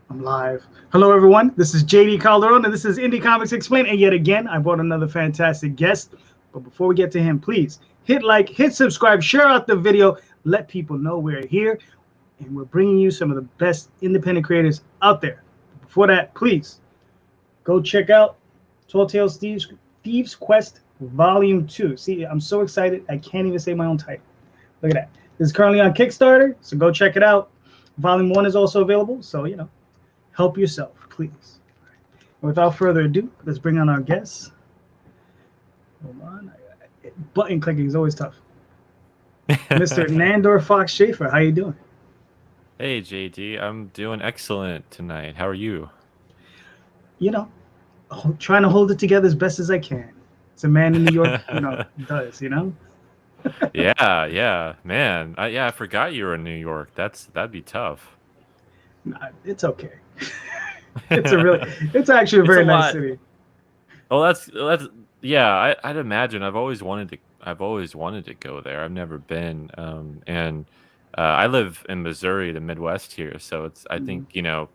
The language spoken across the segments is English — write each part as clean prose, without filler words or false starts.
I'm live. Hello, everyone. This is JD Calderon, and this is Indy Comics Explained. And yet again, I brought another fantastic guest. But before we get to him, please hit like, hit subscribe, share out the video, let people know we're here, and we're bringing you some of the best independent creators out there. Before that, please go check out Tall Tales Thieves Quest Volume 2. See, I'm so excited, I can't even say my own title. Look at that. This is currently on Kickstarter, so go check it out. Volume 1 is also available, so, help yourself, please. And without further ado, let's bring on our guests. Hold on. Button clicking is always tough. Mr. Nandor Fox Shaffer, how you doing? Hey JD, I'm doing excellent tonight. How are you? Trying to hold it together as best as I can. It's a man in New York, does. Yeah, man. I forgot you were in New York. That'd be tough. It's okay. It's actually a It's a very nice lot. city. Oh, that's yeah. I'd imagine. I've always wanted to go there. I've never been. And I live in Missouri, the Midwest here, so I Mhm. think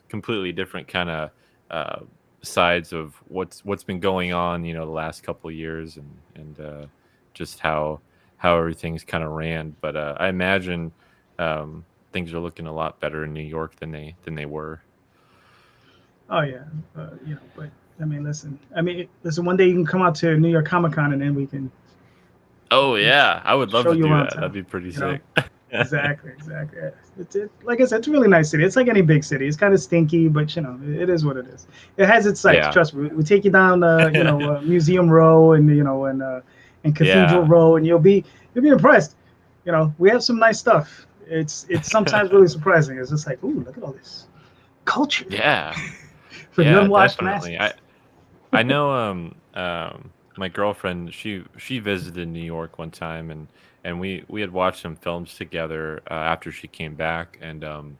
completely different kind of uh, sides of what's been going on, the last couple of years, and just how everything's kind of ran. But I imagine things are looking a lot better in New York than they were. Oh yeah, but I mean, listen. One day you can come out to New York Comic Con, and then we can Oh yeah, I would love show to you do around that. That'd town. be pretty You know, sick. exactly. Yeah. Like I said, it's a really nice city. It's like any big city. It's kind of stinky, but it is what it is. It has its sights. Yeah. Trust me. We take you down, Museum Row and Cathedral Yeah. Row, and you'll be impressed. We have some nice stuff. It's sometimes really surprising. It's just like, ooh, look at all this culture Yeah. for the Yeah, unwashed definitely. I masses. I know my girlfriend, she visited New York one time, and we had watched some films together after she came back, and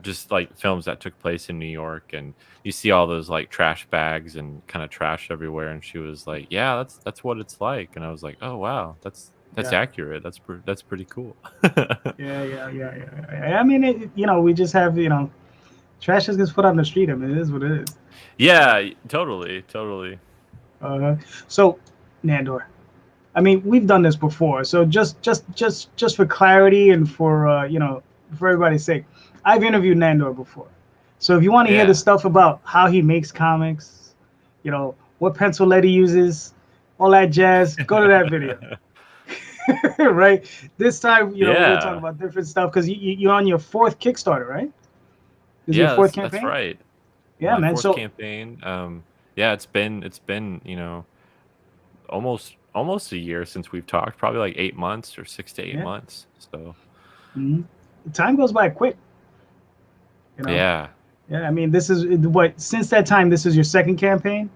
just like films that took place in New York, and you see all those like trash bags and kind of trash everywhere, and she was like, "Yeah, that's what it's like." And I was like, "Oh wow, that's Yeah. accurate. That's pretty cool." Yeah. I mean, we just have, trash just gets put on the street. I mean, it is what it is. Yeah, totally. Uh, so, Nandor, I mean, we've done this before. So just for clarity and for everybody's sake, I've interviewed Nandor before. So if you want to hear the Yeah. stuff about how he makes comics, what pencil lead he uses, all that jazz, go to that video. Right. This time, we're gonna talk Yeah. about different stuff because you're on your fourth Kickstarter, right? This is your Yeah, fourth that's campaign. right. Yeah, My man. fourth So campaign. Yeah, it's been almost a year since we've talked. Probably like 8 months or 6 to 8 yeah, months. So mhm. Time goes by quick. You know. yeah. Yeah, I mean, this is what since that time. This is your second campaign.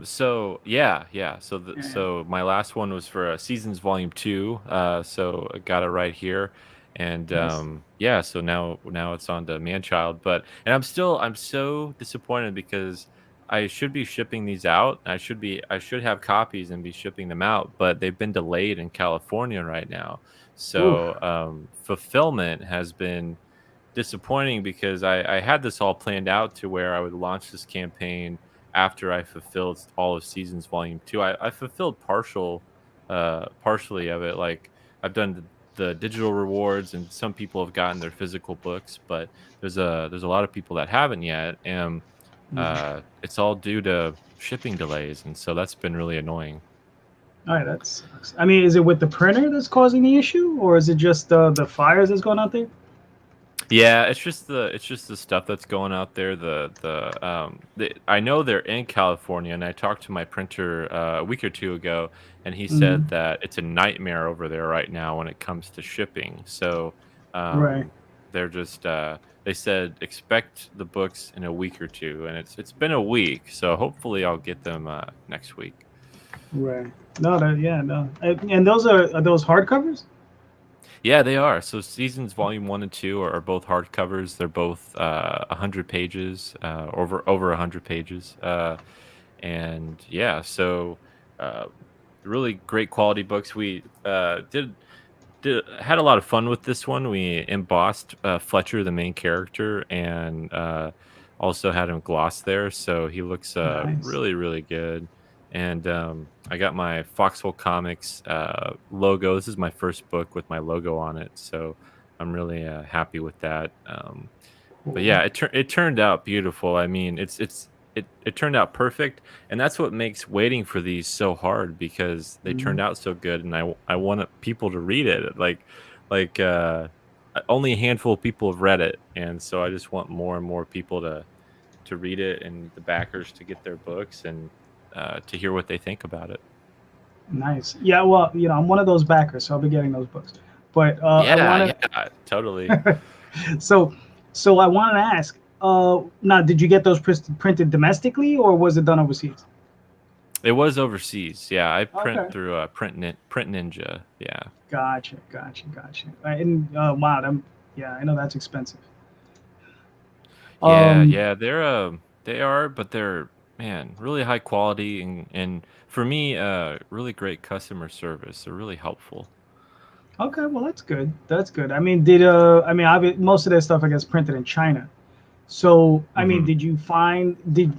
So yeah. Yeah. So my last one was for Seasons Volume 2. So I got it right here, and Nice. yeah. So now it's on to Manchild, and I'm so disappointed because I should be shipping these out. I should have copies and be shipping them out, but they've been delayed in California right now. Oof. So fulfillment has been disappointing because I had this all planned out to where I would launch this campaign after I fulfilled all of Seasons Volume 2. I fulfilled partially of it. Like I've done the digital rewards, and some people have gotten their physical books, but there's a lot of people that haven't yet, and Mhm. it's all due to shipping delays, and so that's been really annoying. All right, that sucks. I mean, is it with the printer that's causing the issue, or is it just the fires that's going out there? Yeah, it's just the stuff that's going out there. I know they're in California, and I talked to my printer a week or two ago, and he Hmm. said that it's a nightmare over there right now when it comes to shipping. So Right. they're just they said expect the books in a week or two, and it's been a week, so hopefully I'll get them next week. Right. No, no. And are those hardcovers? Yeah, they are. So seasons volume 1 and 2 are both hardcovers. They're both 100 pages, over 100 pages, and yeah, so uh, really great quality books. We did. had a lot of fun with this one. We embossed Fletcher, the main character, and also had him gloss there, so he looks Nice. really, really good. And I got my Foxhole Comics logo. This is my first book with my logo on it, so I'm really happy with that. But Cool. yeah, it turned out beautiful. I mean, it turned out perfect, and that's what makes waiting for these so hard because they turned Mhm. out so good, and I wanted people to read it. Like only a handful of people have read it, and so I just want more and more people to read it, and the backers to get their books and to hear what they think about it. Nice. Yeah, well, I'm one of those backers, so I'll be getting those books. But I Yeah, want yeah, totally. to, so, so I wanted to ask, now, did you get those printed domestically, or was it done overseas? It was overseas. Yeah, I print Okay. through Print Ninja. Yeah. Gotcha, gotcha, gotcha. And wow, yeah, I know that's expensive. Yeah, Um, yeah, they are, but they're, man, really high quality and for me, really great customer service. They're really helpful. okay, well that's good. That's good. I mean, most of their stuff I guess printed in China. So, I mean, Mhm. did you find did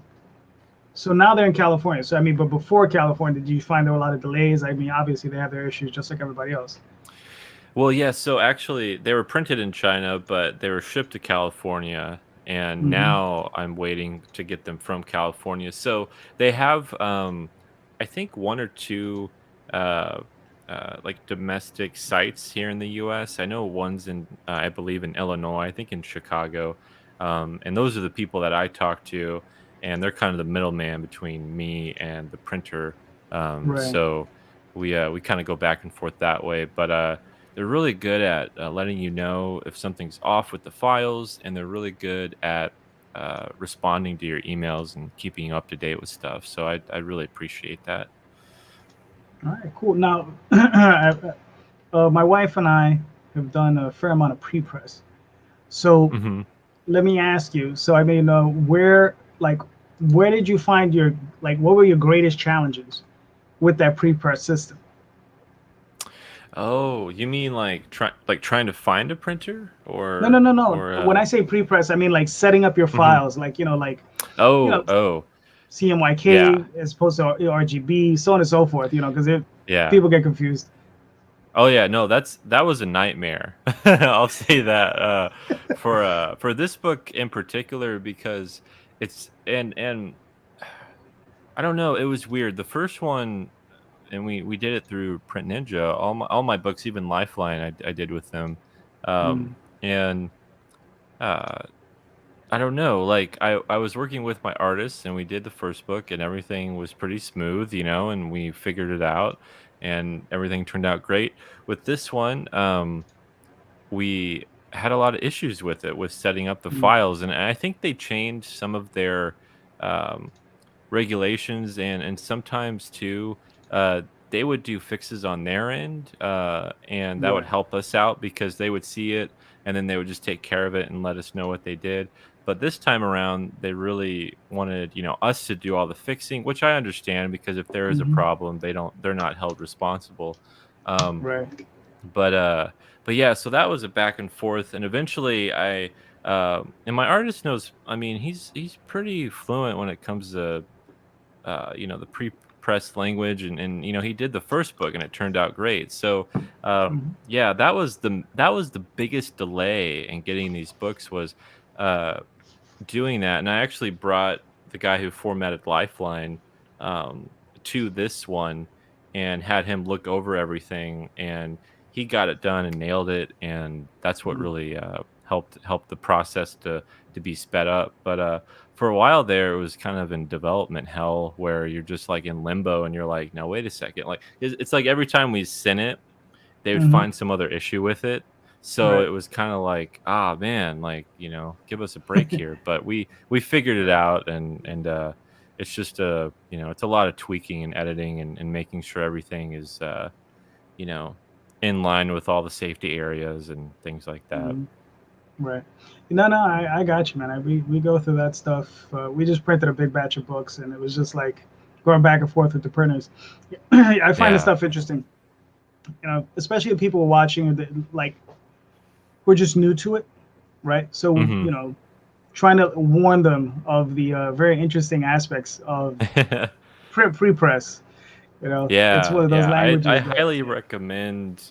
so now they're in California. So, I mean, but before California, did you find there were a lot of delays? I mean, obviously they have their issues just like everybody else. Well, yeah, so actually they were printed in China, but they were shipped to California, and Hmm. now I'm waiting to get them from California. So they have, I think one or two, uh, like domestic sites here in the U.S. I know one's in, I believe in Illinois, I think in Chicago, and those are the people that I talk to, and they're kind of the middleman between me and the printer. Right. So we kind of go back and forth that way, but they're really good at letting you know if something's off with the files, and they're really good at responding to your emails and keeping you up to date with stuff. So I really appreciate that. All right, cool. Now, my wife and I have done a fair amount of pre-press. So Hmm. let me ask you. So I mean, where did you find what were your greatest challenges with that pre-press system? Oh, you mean like trying to find a printer No, no, no, no. or When I say pre-press, I mean like setting up your mhm. files, you Oh, know, oh, yeah, CMYK as opposed to RGB, so on and so forth. Because yeah. people get confused. Oh yeah, no, that was a nightmare. I'll say that for this book in particular because it's and I don't know, it was weird. The first one, and we did it through Print Ninja. All my books, even Lifeline, I did with them. Mm, And uh I don't know, like I was working with my artist and we did the first book and everything was pretty smooth, and we figured it out and everything turned out great. With this one, we had a lot of issues with it with setting up the mm, files, and I think they changed some of their um regulations, and sometimes too, uh, they would do fixes on their end, and that would right. help us out because they would see it and then they would just take care of it and let us know what they did. But this time around, they really wanted, us to do all the fixing, which I understand because if there is a Hmm. problem, they're not held responsible. Um, Right. but uh, but yeah, so that was a back and forth, and eventually and my artist knows. I mean, he's pretty fluent when it comes to the pre-pressed language, and he did the first book and it turned out great. So Hmm. yeah, that was the biggest delay in getting these books was uh, doing that. And I actually brought the guy who formatted Lifeline um, to this one and had him look over everything, and he got it done and nailed it. And that's what really helped the process to be sped up. But for a while there, it was kind of in development hell where you're just like in limbo, and you're like, now wait a second, like it's like every time we sent it they would Hmm. find some other issue with it. So Right. it was kind of like, ah man, like, give us a break here. But we figured it out, and it's just it's a lot of tweaking and editing and making sure everything is you know, in line with all the safety areas and things like that. Mhm. Right. No, no, I got you, man. We go through that stuff. We just printed a big batch of books, and it was just like going back and forth with the printers. I find the Yeah. stuff interesting. especially if people are watching that, like, we're just new to it, right? So, Hmm. trying to warn them of the very interesting aspects of pre-press. It's one Yeah, of those yeah. I languages that, highly yeah. recommend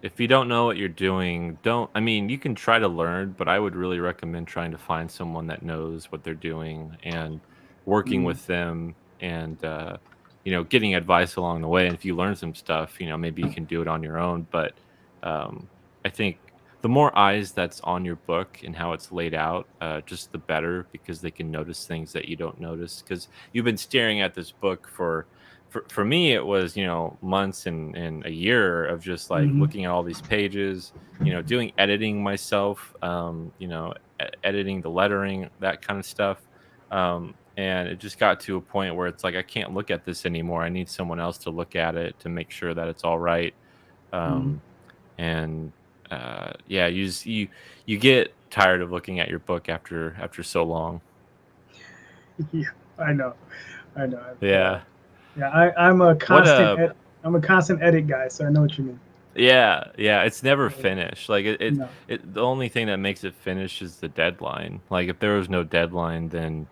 if you don't know what you're doing, don't I mean, you can try to learn, but I would really recommend trying to find someone that knows what they're doing and working Mhm. with them and getting advice along the way. And if you learn some stuff, maybe you can do it on your own. But I think the more eyes that's on your book and how it's laid out, just the better because they can notice things that you don't notice because you've been staring at this book for me it was months and a year of just like Mhm. looking at all these pages, doing editing myself, editing the lettering, that kind of stuff. And it just got to a point where it's like I can't look at this anymore. I need someone else to look at it to make sure that it's all right. Mhm. Um, and yeah, you get tired of looking at your book after so long. Yeah, I know. I know. Yeah. Yeah, I'm a What constant I'm a constant edit guy, so I know what you mean. Yeah, yeah, it's never Yeah, finished. Like no. the only thing that makes it finish is the deadline. Like if there was no deadline, then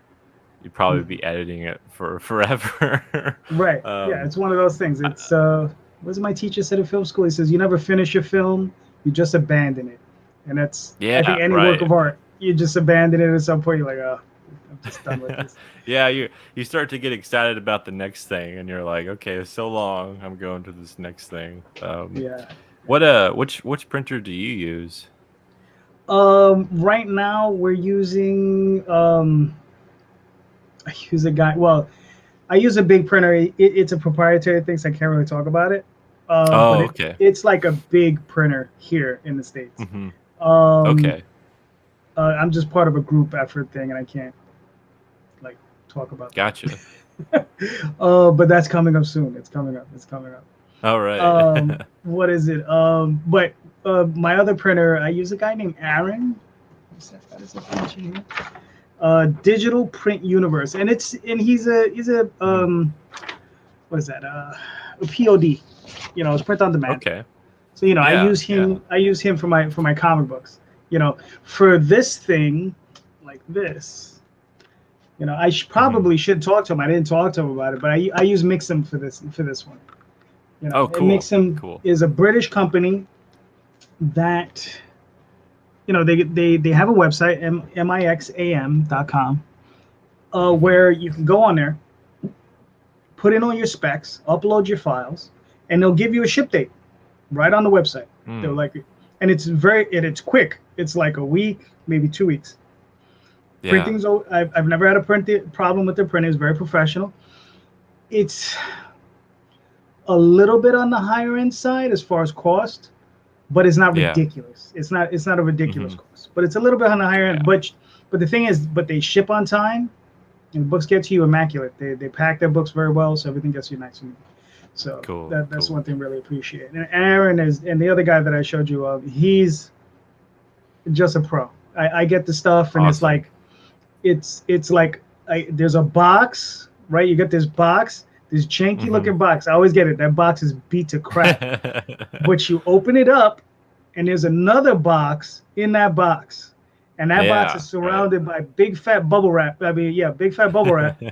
you'd probably Mhm. be editing it for forever. Right. Yeah, um, it's one of those things. I- It's what does my teacher said in film school? He says you never finish a film, you just abandon it. And that's, I think, yeah, any work right. of art. You just abandon it at some point. You're like, oh, I'm just done with this. Yeah, you start to get excited about the next thing, and you're like, okay, it's so long. I'm going to this next thing. Yeah. Which printer do you use? Right now we're using I use a guy. Well, I use a big printer. It's a proprietary thing, so I can't really talk about it. But Oh, okay. it's like a big printer here in the States. Hmm. Um, Okay, I'm just part of a group effort thing, and I can't like talk about gotcha. that. But that's coming up soon. It's coming up. It's coming up. All right. What is it? But my other printer, I use a guy named Aaron. What is that mention here? Digital Print Universe, and he's a Mhm. what is that? A POD. It's print on demand. Okay. So I Yeah, use yeah. him. I use him for my comic books. For this thing, like this. I Mhm. probably should talk to him. I didn't talk to him about it, but I use Mixam for this one. Oh, And cool, Mixam cool. is a British company that they have a website, mixam.com, Mhm. where you can go on there, put in all your specs, upload your files, and they'll give you a ship date right on the website. They're Mm. like, and it's quick. It's like a week, maybe 2 weeks. Yeah. Printing's, I've never had a problem with their printing. It's very professional. It's a little bit on the higher end side as far as cost, but it's not Yeah. ridiculous. It's not a ridiculous Mhm. cost, but it's a little bit on the higher end. Yeah. But the thing is, but they ship on time, and the books get to you immaculate. They pack their books very well, so everything gets to you nice and neat. So Cool, that's cool. one thing really appreciate. And Aaron is, and the other guy that I showed you of, he's just a pro. I get the stuff, and it's Awesome. like it's like there's a box, right? You get this box, this janky Mhm. looking box. I always get it. That box is beat to crap, but you open it up, and there's another box in that box, and that box Yeah, is right. surrounded by big fat bubble wrap. I mean, yeah, big fat bubble wrap.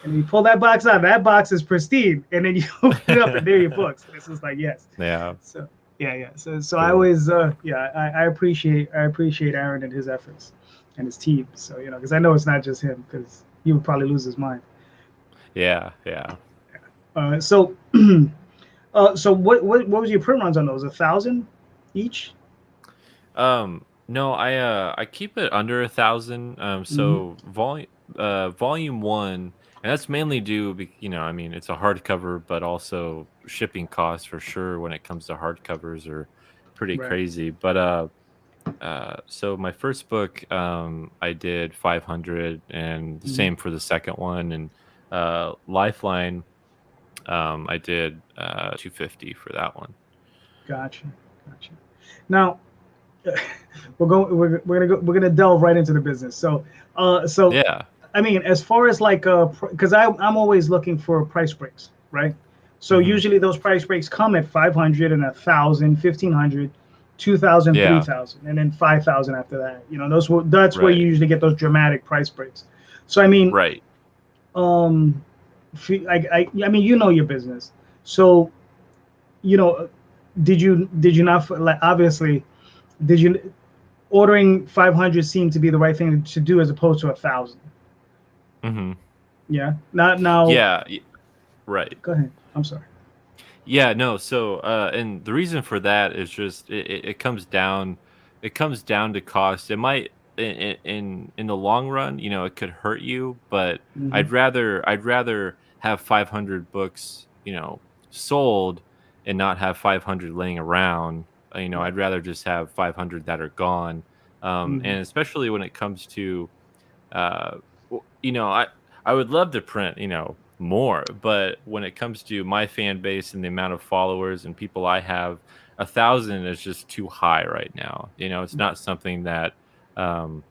And you pull that box out, that box is pristine, and then you open it up, and there are your books. This is like, yes. Yeah, So yeah, yeah. So I cool. always yeah, I appreciate Aaron and his efforts and his team. So because I know it's not just him, because he would probably lose his mind. Yeah, yeah. So so what was your print runs on those? 1,000 each? No, I keep it under 1,000. Mm-hmm. So volume one, and that's mainly due, I mean, it's a hardcover, but also shipping costs for sure when it comes to hardcovers are pretty Right. crazy. But so my first book, I did 500, and the Mm-hmm. same for the second one, and Lifeline, I did 250 for that one. Gotcha. Gotcha. Now we're gonna delve right into the business. So Yeah. I mean, as far as like because I'm always looking for price breaks, right? So usually those price breaks come at 500 and 1,000, 1,500, 2,000, Yeah. 3,000, and then 5,000 after that. That's where you Right. usually get those dramatic price breaks. So I mean, Right. um, I mean, your business. So you know, did you not like obviously did you ordering 500 seemed to be the right thing to do as opposed to 1,000? hmm Yeah. Not now. Yeah. Right. Go ahead. I'm sorry. Yeah, no, so and the reason for that is just it comes down to cost. It might in the long run, it could hurt you, but Hmm. I'd rather have 500 books, sold and not have 500 laying around. Right. I'd rather just have 500 that are gone. Hmm. And especially when it comes to uh, I would love to print, more, but when it comes to my fan base and the amount of followers and people I have, 1,000 is just too high right now. It's not something that um,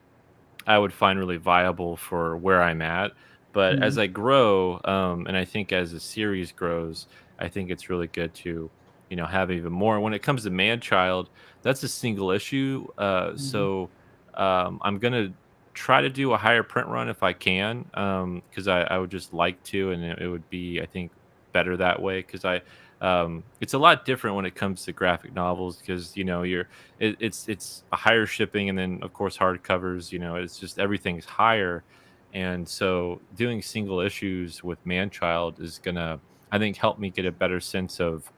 I would find really viable for where I'm at. But Hmm. as I grow, and I think as the series grows, I think it's really good to, have even more. When it comes to Man Child, that's a single issue. Hmm. I'm gonna try to do a higher print run if I can, because I would just like to, and it would be, I think, better that way. Because it's a lot different when it comes to graphic novels, because it's a higher shipping, and then of course hardcovers, it's just everything's higher. And so doing single issues with Manchild is gonna, I think, help me get a better sense of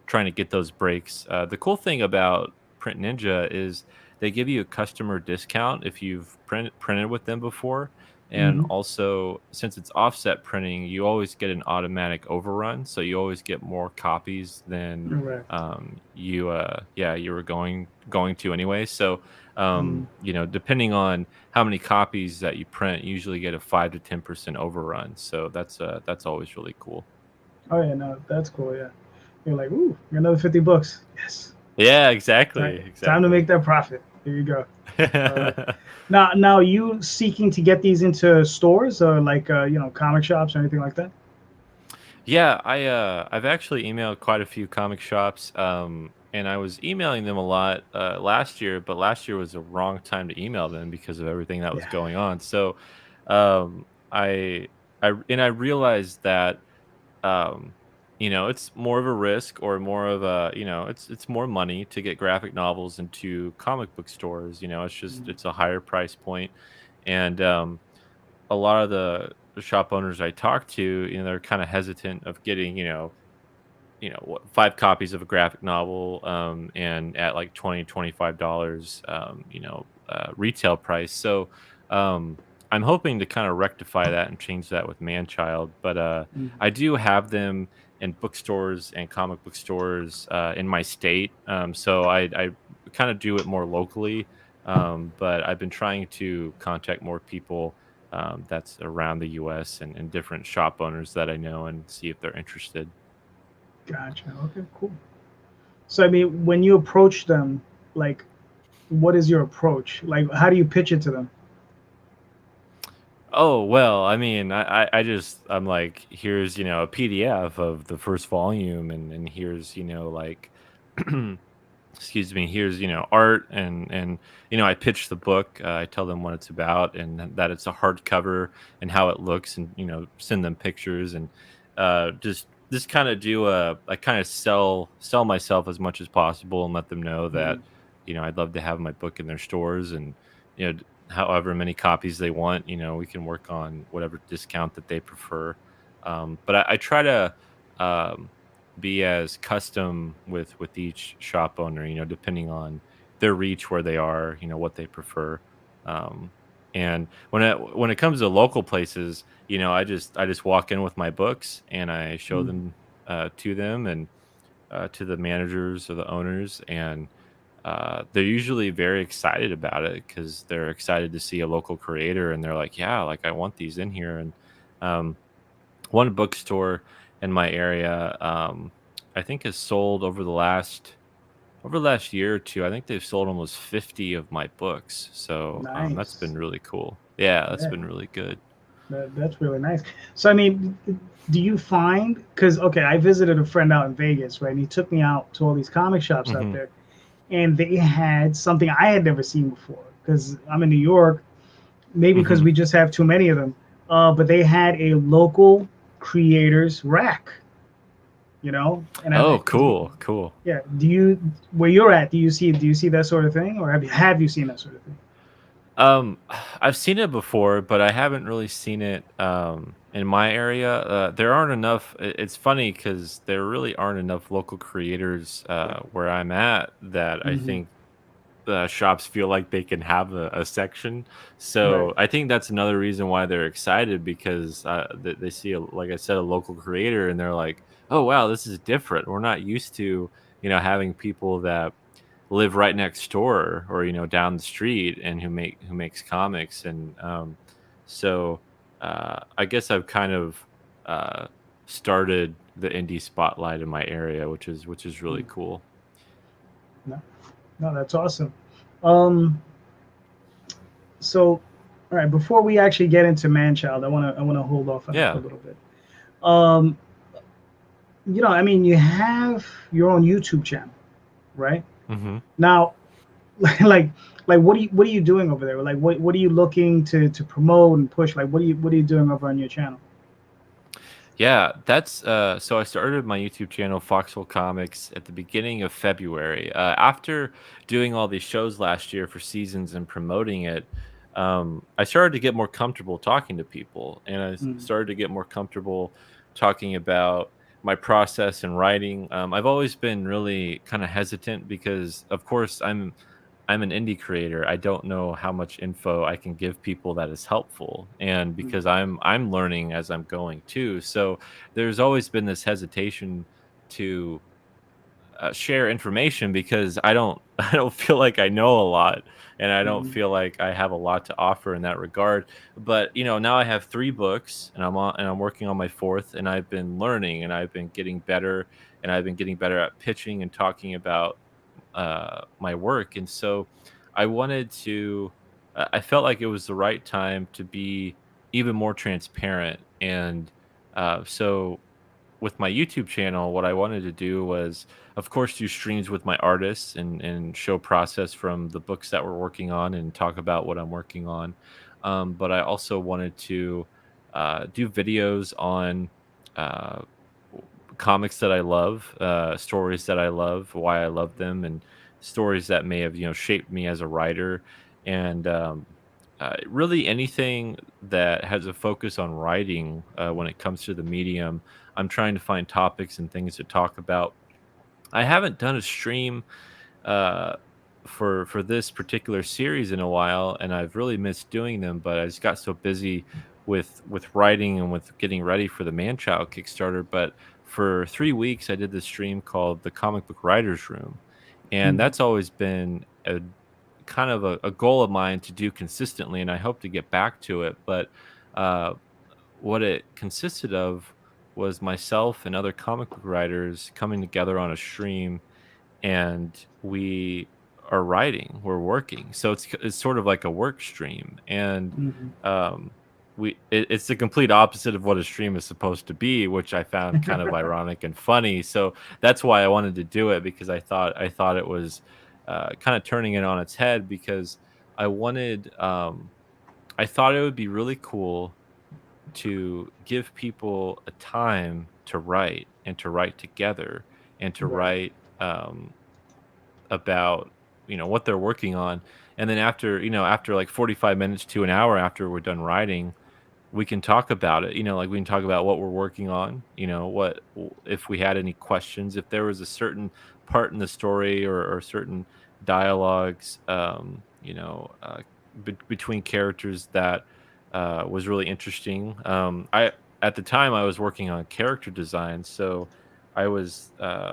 trying to get those breaks. The cool thing about Print Ninja is they give you a customer discount if you've printed with them before. And Hmm. also, since it's offset printing, you always get an automatic overrun, so you always get more copies than Correct. you were going to anyway. So Mm. depending on how many copies that you print, you usually get a 5 to 10% overrun. So that's always really cool. Oh yeah, no, that's cool. Yeah, you're like, ooh, another 50 books. Yes, Yeah, exactly, time to make exactly. that profit. Here you go. Uh, now, you seeking to get these into stores or like comic shops or anything like that? Yeah, I've actually emailed quite a few comic shops, and I was emailing them a lot last year, but last year was the wrong time to email them because of everything that was Yeah. going on. So um, I realized that it's more of a risk, or more of a, it's more money to get graphic novels into comic book stores. Mm. It's a higher price point, and a lot of the shop owners I talk to, they're kind of hesitant of getting, what, 5 copies of a graphic novel, and at like $20 to $25, retail price. So I'm hoping to kind of rectify that and change that with Manchild. But Mm. I do have them in bookstores and comic book stores in my state. So I kind of do it more locally. But I've been trying to contact more people that's around the US, and different shop owners that I know, and see if they're interested. Gotcha. Okay, cool. So I mean, when you approach them, like, what is your approach? Like, how do you pitch it to them? Oh, well, I mean, I'm like, here's, a PDF of the first volume, and here's, like, excuse me, here's, art, and I pitch the book. I tell them what it's about, and that it's a hardcover and how it looks, and send them pictures, and just kind of do I kind of sell myself as much as possible, and let them know that Mm. I'd love to have my book in their stores, and however many copies they want, we can work on whatever discount that they prefer. But I try to um, be as custom with each shop owner, depending on their reach, where they are, what they prefer. Um, and when it comes to local places, I just walk in with my books, and I show Mm. them to them, and to the managers or the owners, and they're usually very excited about it, because they're excited to see a local creator, and they're like, yeah, like, I want these in here. And um, one bookstore in my area, I think, has sold over the last year or two. I think they've sold almost 50 of my books. So that's Nice. been really cool. Yeah, that's Yeah. been really good. That's really nice. So, I mean, do you find, because, okay, I visited a friend out in Vegas, right? And he took me out to all these comic shops out Hmm. there, and they had something I had never seen before, because I'm in New York, maybe because Hmm. we just have too many of them. But they had a local creators rack, and Oh, because cool, cool. yeah, where you're at, do you see that sort of thing, or have you seen that sort of thing? Um, I've seen it before, but I haven't really seen it in my area. There aren't enough. It's funny because there really aren't enough local creators where I'm at that I Hmm. think the shops feel like they can have a section. Right. So I think that's another reason why they're excited because they see, like I said, a local creator and they're like, oh, wow, this is different. We're not used to, having people that live right next door or, down the street and who makes comics. And so I guess I've kind of uh, started the indie spotlight in my area, which is really Mm. cool. No, no, that's awesome. Um, so, all right, before we actually get into Manchild, I wanna hold off on that for a Yeah. little bit. Um, I mean, you have your own YouTube channel, right? Hmm. Now, like, what are you doing over there? Like, what are you looking to promote and push? Like, what are you doing over on your channel? Yeah, that's so I started my YouTube channel Foxhole Comics at the beginning of February. After doing all these shows last year for seasons and promoting it, I started to get more comfortable talking to people, and Mm, started to get more comfortable talking about my process and writing. I've always been really kind of hesitant because, of course, I'm an indie creator. I don't know how much info I can give people that is helpful, and mm, because I'm learning as I'm going too. So there's always been this hesitation to share information because I don't I don't feel like I know a lot, and I don't mm, feel like I have a lot to offer in that regard. But now I have 3 books, and I'm working on my fourth, and I've been learning, and I've been getting better, and I've been getting better at pitching and talking about my work. And so I wanted to, I felt like it was the right time to be even more transparent. And so with my YouTube channel, what I wanted to do was, of course, do streams with my artists and show process from the books that we're working on and talk about what I'm working on. But I also wanted to do videos on uh, comics that I love, stories that I love, why I love them, and stories that may have shaped me as a writer, and really anything that has a focus on writing when it comes to the medium. I'm trying to find topics and things to talk about. I haven't done a stream uh, for this particular series in a while, and I've really missed doing them. But I just got so busy with writing and with getting ready for the Manchild Kickstarter. But for 3 weeks, I did this stream called the Comic Book Writers Room, and mm, that's always been a kind of a goal of mine to do consistently, and I hope to get back to it. But uh, what it consisted of was myself and other comic book writers coming together on a stream, and are writing, we're working. So it's sort of like a work stream, and mhm. um, it's the complete opposite of what a stream is supposed to be, which I found kind of ironic and funny. So that's why I wanted to do it, because I thought it was kind of turning it on its head, because I wanted I thought it would be really cool to give people a time to write, and to write together, and to Right. write about what they're working on. And then after like 45 minutes to an hour after we're done writing, we can talk about it. Like, we can talk about what we're working on, if we had any questions, if there was a certain part in the story, or certain dialogues, between characters that was really interesting. I At the time I was working on character design, so I was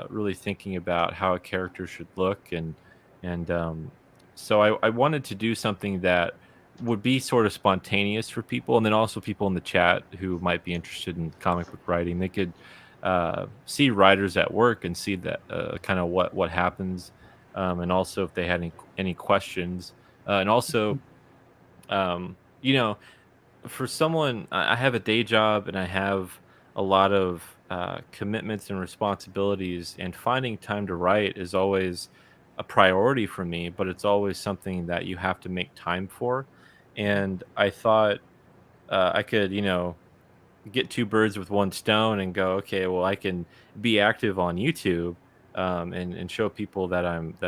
really thinking about how a character should look, and so I wanted to do something that would be sort of spontaneous for people, and then also people in the chat who might be interested in comic book writing. They could see writers at work and see that kind of what happens, and also if they had any questions, and also um, you know for someone, I have a day job and I have a lot of commitments and responsibilities, and finding time to write is always a priority for me, but it's always something that you have to make time for. And I thought I could, get two birds with one stone and go, okay, well, I can be active on YouTube, and show people that I'm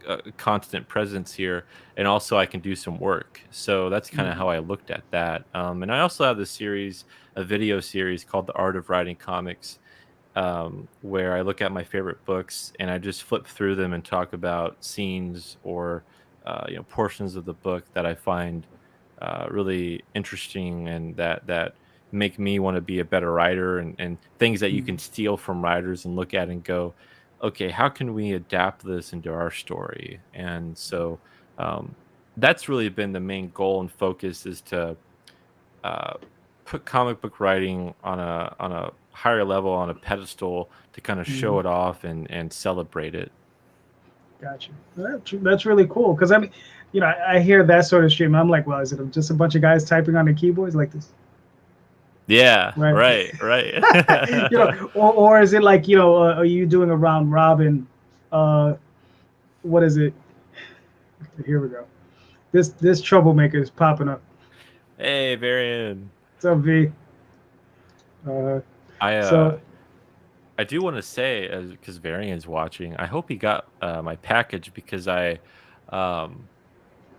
a constant presence here, and also I can do some work. So that's kind of Mhm. how I looked at that. And I also have this series, a video series called The Art of Writing Comics, where I look at my favorite books and I just flip through them and talk about scenes or portions of the book that I find really interesting and that make me want to be a better writer, and things that you can Mhm. steal from writers and look at and go, okay, how can we adapt this into our story? And so that's really been the main goal and focus, is to uh, put comic book writing on a higher level, on a pedestal, to kind of show Mhm. it off and celebrate it. Gotcha. That's really cool. Because I mean, I hear that sort of stream. I'm like, well, is it just a bunch of guys typing on the keyboards like this? Yeah, Right. right, right. Or is it like, are you doing a round robin? Uh, what is it? Here we go. This troublemaker is popping up. Hey, Varian. What's up, V? Uh, I so I do want to say, as because Varian's watching, I hope he got my package, because um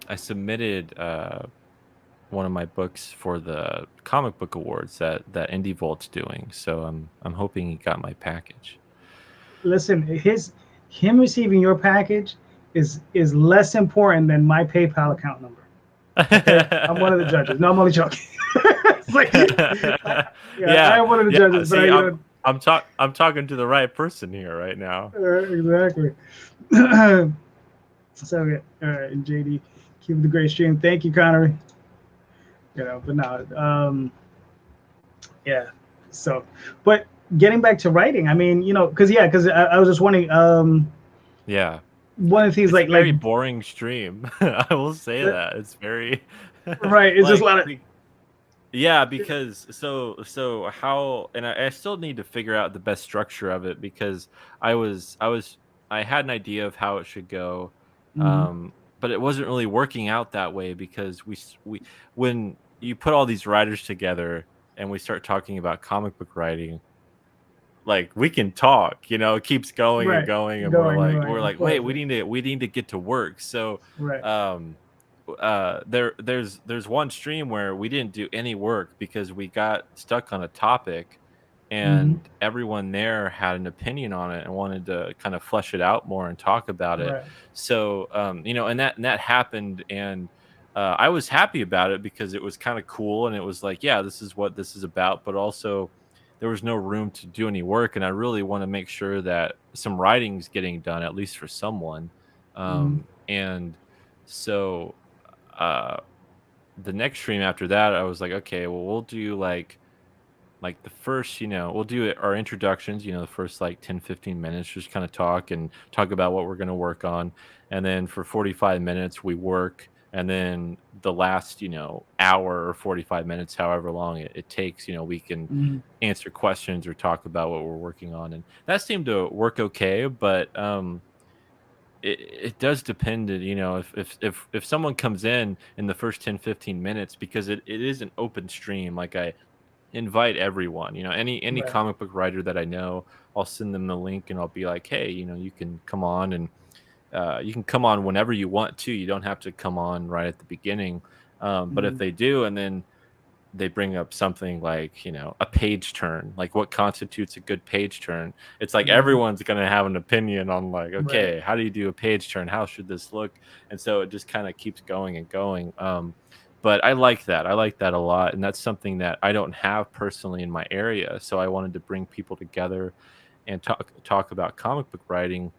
I submitted one of my books for the comic book awards that Indie Volt's doing. So I'm hoping he got my package. listen, him receiving your package is less important than my PayPal account number. Okay, I'm one of the judges. No, I'm only joking. It's like, yeah, I Yeah, am one of the yeah. judges, but See, I'm talking to the right person here right now. exactly. So yeah, all right, JD, keep the great stream. Thank you, Connery. But no, yeah. So, but getting back to writing, I mean, because I was just wondering, Yeah, one of the things it's a like very boring stream. I will say uh, that it's very right, it's just a lot of yeah, because so how, and I still need to figure out the best structure of it, because I was I was I had an idea of how it should go, mhm, but it wasn't really working out that way, because we when you put all these writers together and we start talking about comic book writing, like, we can talk, it keeps going and right, going, and we're going like right, we're of like, wait, course, we need to get to work. So right, um there's one stream where we didn't do any work because we got stuck on a topic, hmm, and everyone there had an opinion on it and wanted to kind of flesh it out more and talk about it. right, So and that happened, and I was happy about it because it was kind of cool, and it was like, yeah, this is what this is about. But also, there was no room to do any work, and I really want to make sure that some writing's getting done, at least for someone. hmm, And so uh the next stream after that, I was like, okay, well, we'll do like the first, we'll do our introductions, the first like 10-15 minutes, just kind of talk about what we're going to work on. And then for 45 minutes we work, and then the last, hour or 45 minutes, however long it takes, we can hmm, answer questions or talk about what we're working on. And that seemed to work okay, but it does depend, if someone comes in the first 10-15 minutes, because it is an open stream. Like, I invite everyone, any right, comic book writer that I know, I'll send them the link and I'll be like, hey, you can come on, and you can come on whenever you want to. You don't have to come on right at the beginning. But if hmm, they do, and then they bring up something like, a page turn, like what constitutes a good page turn, it's like hmm, everyone's going to have an opinion on, like, right, okay, how do you do a page turn, how should this look? And so it just kind of keeps going and going. But I like that a lot, and that's something that I don't have personally in my area, so I wanted to bring people together and talk about comic book writing,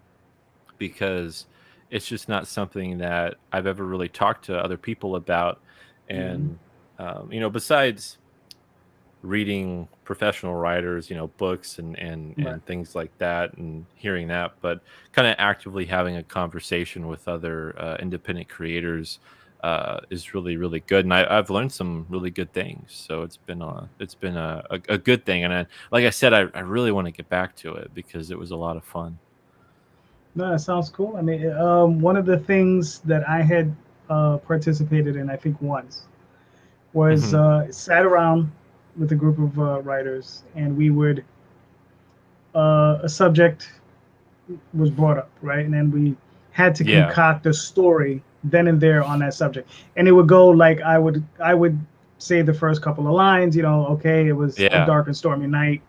because it's just not something that I've ever really talked to other people about. hmm, And besides reading professional writers, books right, and things like that, and hearing that, but kind of actively having a conversation with other independent creators, is really really good, and I've learned some really good things. So it's been a good thing, and like I said, I really want to get back to it because it was a lot of fun. No, that sounds cool. I mean, one of the things that I had participated in, I think once, was Hmm. sat around with a group of writers, and we would a subject was brought up, right, and then we had to Yeah, concoct a story then and there on that subject, and it would go like I would say the first couple of lines, okay, it was a yeah, dark and stormy night.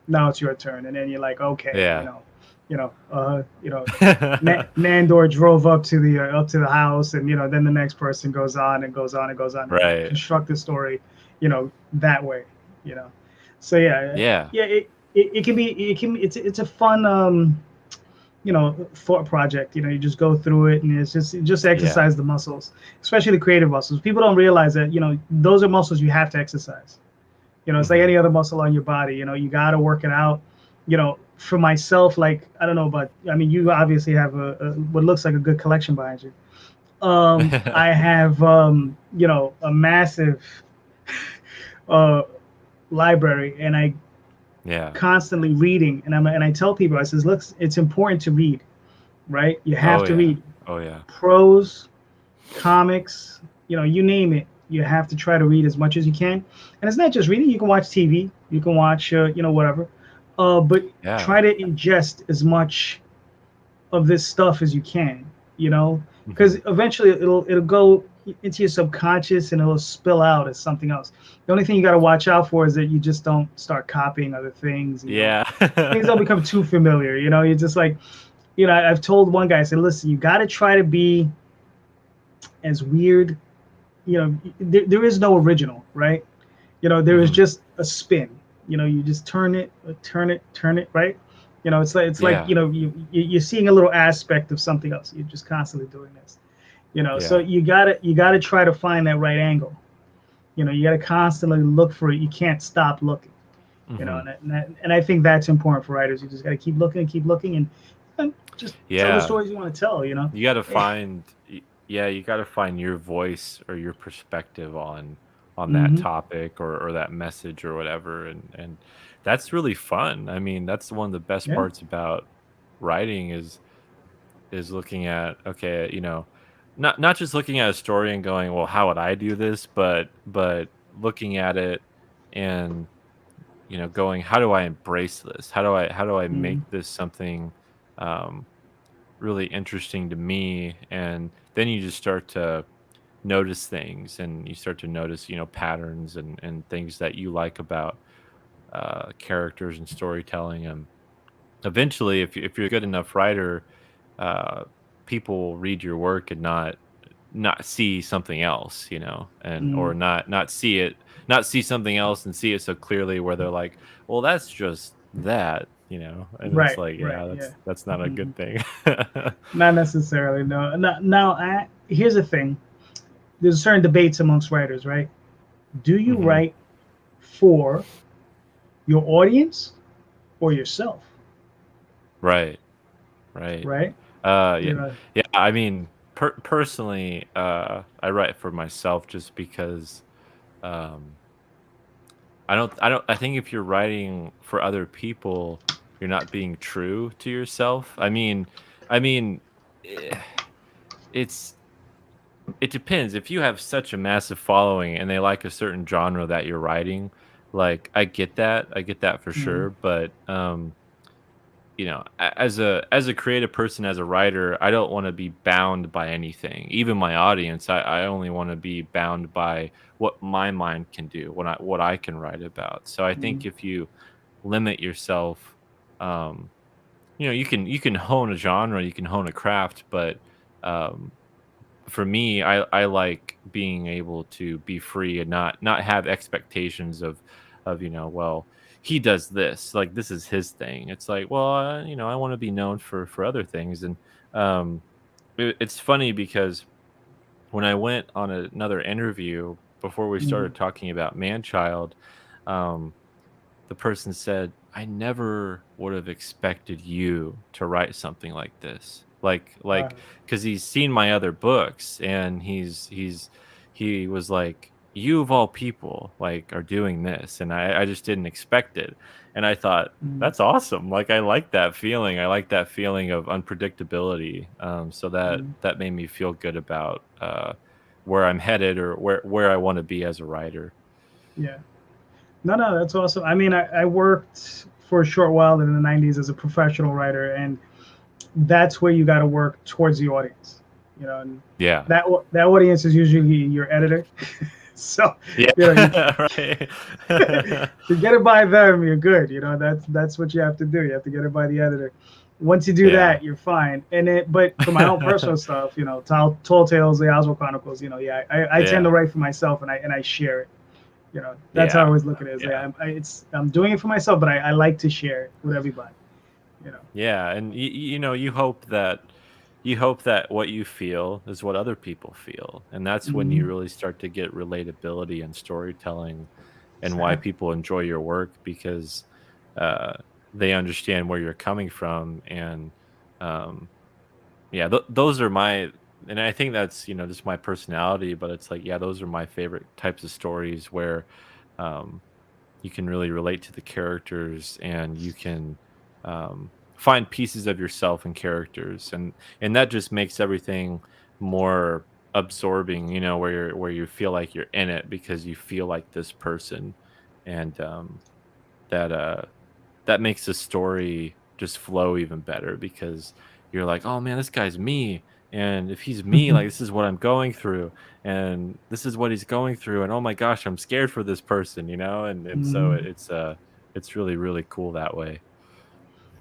Now it's your turn, and then you're like, okay, yeah. you know, Nandor drove up to the house, and then the next person goes on and goes on and goes on, and you Right. construct the story, that way, you know. So yeah, Yeah. yeah, it can be it's a fun thought project. You just go through it, and it's just Yeah. exercise the muscles, especially the creative muscles. People don't realize that those are muscles you have to exercise. It's like Hmm. any other muscle on your body. You got to work it out. For myself, like I don't know, but I mean, you obviously have a what looks like a good collection behind you. I have a massive uh, library, and I Yeah. constantly reading, and I tell people, I says, look, it's important to read, right? You have Oh to yeah. read Oh yeah. prose, comics, you name it. You have to try to read as much as you can, and it's not just reading. You can watch TV, you can watch, whatever, but try Yeah. to ingest as much of this stuff as you can, because Hmm. eventually it'll go into your subconscious and it'll spill out as something else. The only thing you got to watch out for is that you just don't start copying other things, and Yeah. things don't become too familiar. You're just like, I've told one guy, I said, listen, you got to try to be as weird. There is no original, right? There is Hmm. just a spin. You just turn it, right? It's like Yeah. you're seeing a little aspect of something else. You're just constantly doing this. So Yeah. you gotta try to find that right angle. You gotta constantly look for it. You can't stop looking. Hmm. And I think that's important for writers. You just gotta keep looking, and just tell the Yeah. stories you want to tell. You got to find yeah, you got to find your voice or your perspective on that Mm-hmm. topic or that message or whatever, and that's really fun. I mean, that's one of the best Yeah. parts about writing is looking at, okay, not just looking at a story and going, well, how would I do this, but looking at it and going, how do I embrace this? How do I Mm-hmm. make this something um really interesting to me? And then you just start to notice things, and you start to notice patterns and things that you like about characters and storytelling. And eventually, if you're a good enough writer, uh, people will read your work and not see something else, and Mm-hmm. or not see something else and see it so clearly where they're like, well, that's just that, and it's Right. like, Right. yeah, Yeah. that's not a Mm-hmm. good thing. Not necessarily, no. Now, here's the thing. There's certain debates amongst writers, right? Do you Hmm. write for your audience or yourself, Right. Right. right? Yeah. You know, Yeah, I mean, personally, I write for myself just because um I think if you're writing for other people, you're not being true to yourself. I mean, eh, it's it depends. If you have such a massive following and they like a certain genre that you're writing, like I get that. I get that for mm, sure, but as a creative person, as a writer, I don't want to be bound by anything, even my audience. I only want to be bound by what my mind can do, what I can write about. So I mm, think if you limit yourself, um you can hone a genre, you can hone a craft, but um for me, I like being able to be free and not have expectations of well, he does this, like this is his thing. It's like, well, I want to be known for other things. And um it's funny because when I went on another interview before we mm, started talking about Manchild, um the person said, I never would have expected you to write something like this. because he's seen my other books, and he was like, you of all people like are doing this, and I just didn't expect it, and I thought Mm, that's awesome. Like I like that feeling. I like that feeling of unpredictability. So mm, that made me feel good about where I'm headed, or where I want to be as a writer. yeah. No, that's awesome. I mean, I worked for a short while in the '90s as a professional writer, and that's where you got to work towards the audience, and Yeah. that audience is usually your editor. So, Yeah. you Right. you get it by them, you're good. That's what you have to do. You have to get it by the editor. Once you do Yeah. that, you're fine. But for my own personal stuff, Tall Tales, the Oswald Chronicles, yeah, I tend to Yeah. write for myself, and I share it. That's how I Yeah. always look at it. It's Yeah. like I'm doing it for myself, but I like to share it with everybody. You know. Yeah, and you hope that what you feel is what other people feel, and that's when you Mhm. really start to get relatability and storytelling, and why Exactly. people enjoy your work, because uh, they understand where you're coming from, and um, yeah, those are my, and I think that's just my personality, but it's like, yeah, those are my favorite types of stories where um, you can really relate to the characters, and you can find pieces of yourself in characters, and that just makes everything more absorbing, where you feel like you're in it because you feel like this person, and that that makes the story just flow even better, because you're like, oh man, this guy's me, and if he's me, like this is what I'm going through, and this is what he's going through, and oh my gosh, I'm scared for this person, and so Mhm. it's really really cool that way.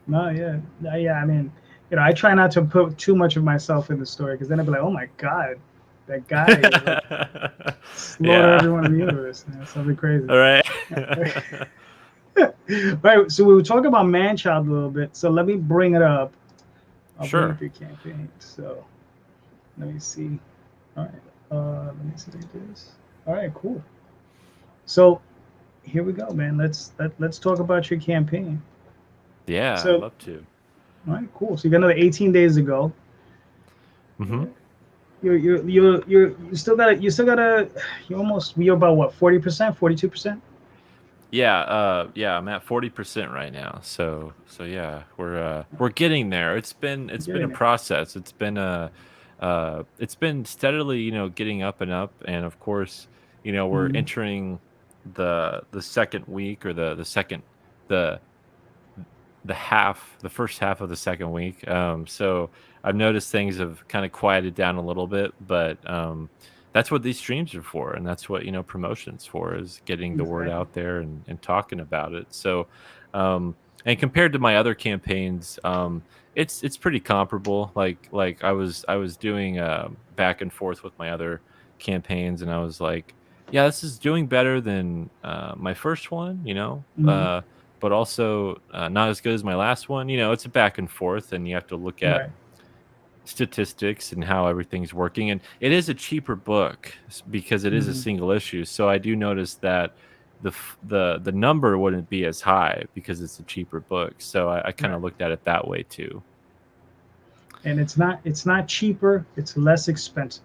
No, yeah, yeah. I mean, I try not to put too much of myself in the story because then I'd be like, oh my god, that guy like slaughter Yeah. everyone in the universe. Something crazy. All right. Right. So we were talking about Manchild a little bit. So let me bring it up. I'll bring up Sure. your campaign. So let me see. All right. Let me see this. All right. Cool. So here we go, man. Let's talk about your campaign. Yeah, I'd So, love to. all right, cool. So you got another 18 days to go. Hmm. You're about what, 40%, 42%? Yeah, I'm at 40% right now. So yeah, we're getting there. It's been a Getting it. process. It's been steadily, getting up and up, and of course, we're Mm, entering the second week, or the the first half of the second week. So I've noticed things have kind of quieted down a little bit, but that's what these streams are for, and that's what promotions for, is getting the word exactly. out there, and talking about it. So, and compared to my other campaigns, it's pretty comparable. Like I was doing back and forth with my other campaigns, and I was like, yeah, this is doing better than my first one. Mm, But also not as good as my last one. It's a back and forth, and you have to look at right. statistics and how everything's working. And it is a cheaper book, because it is a Mm, single issue. So I do notice that the number wouldn't be as high because it's a cheaper book. So I kind right. of looked at it that way too. And it's not cheaper, it's less expensive.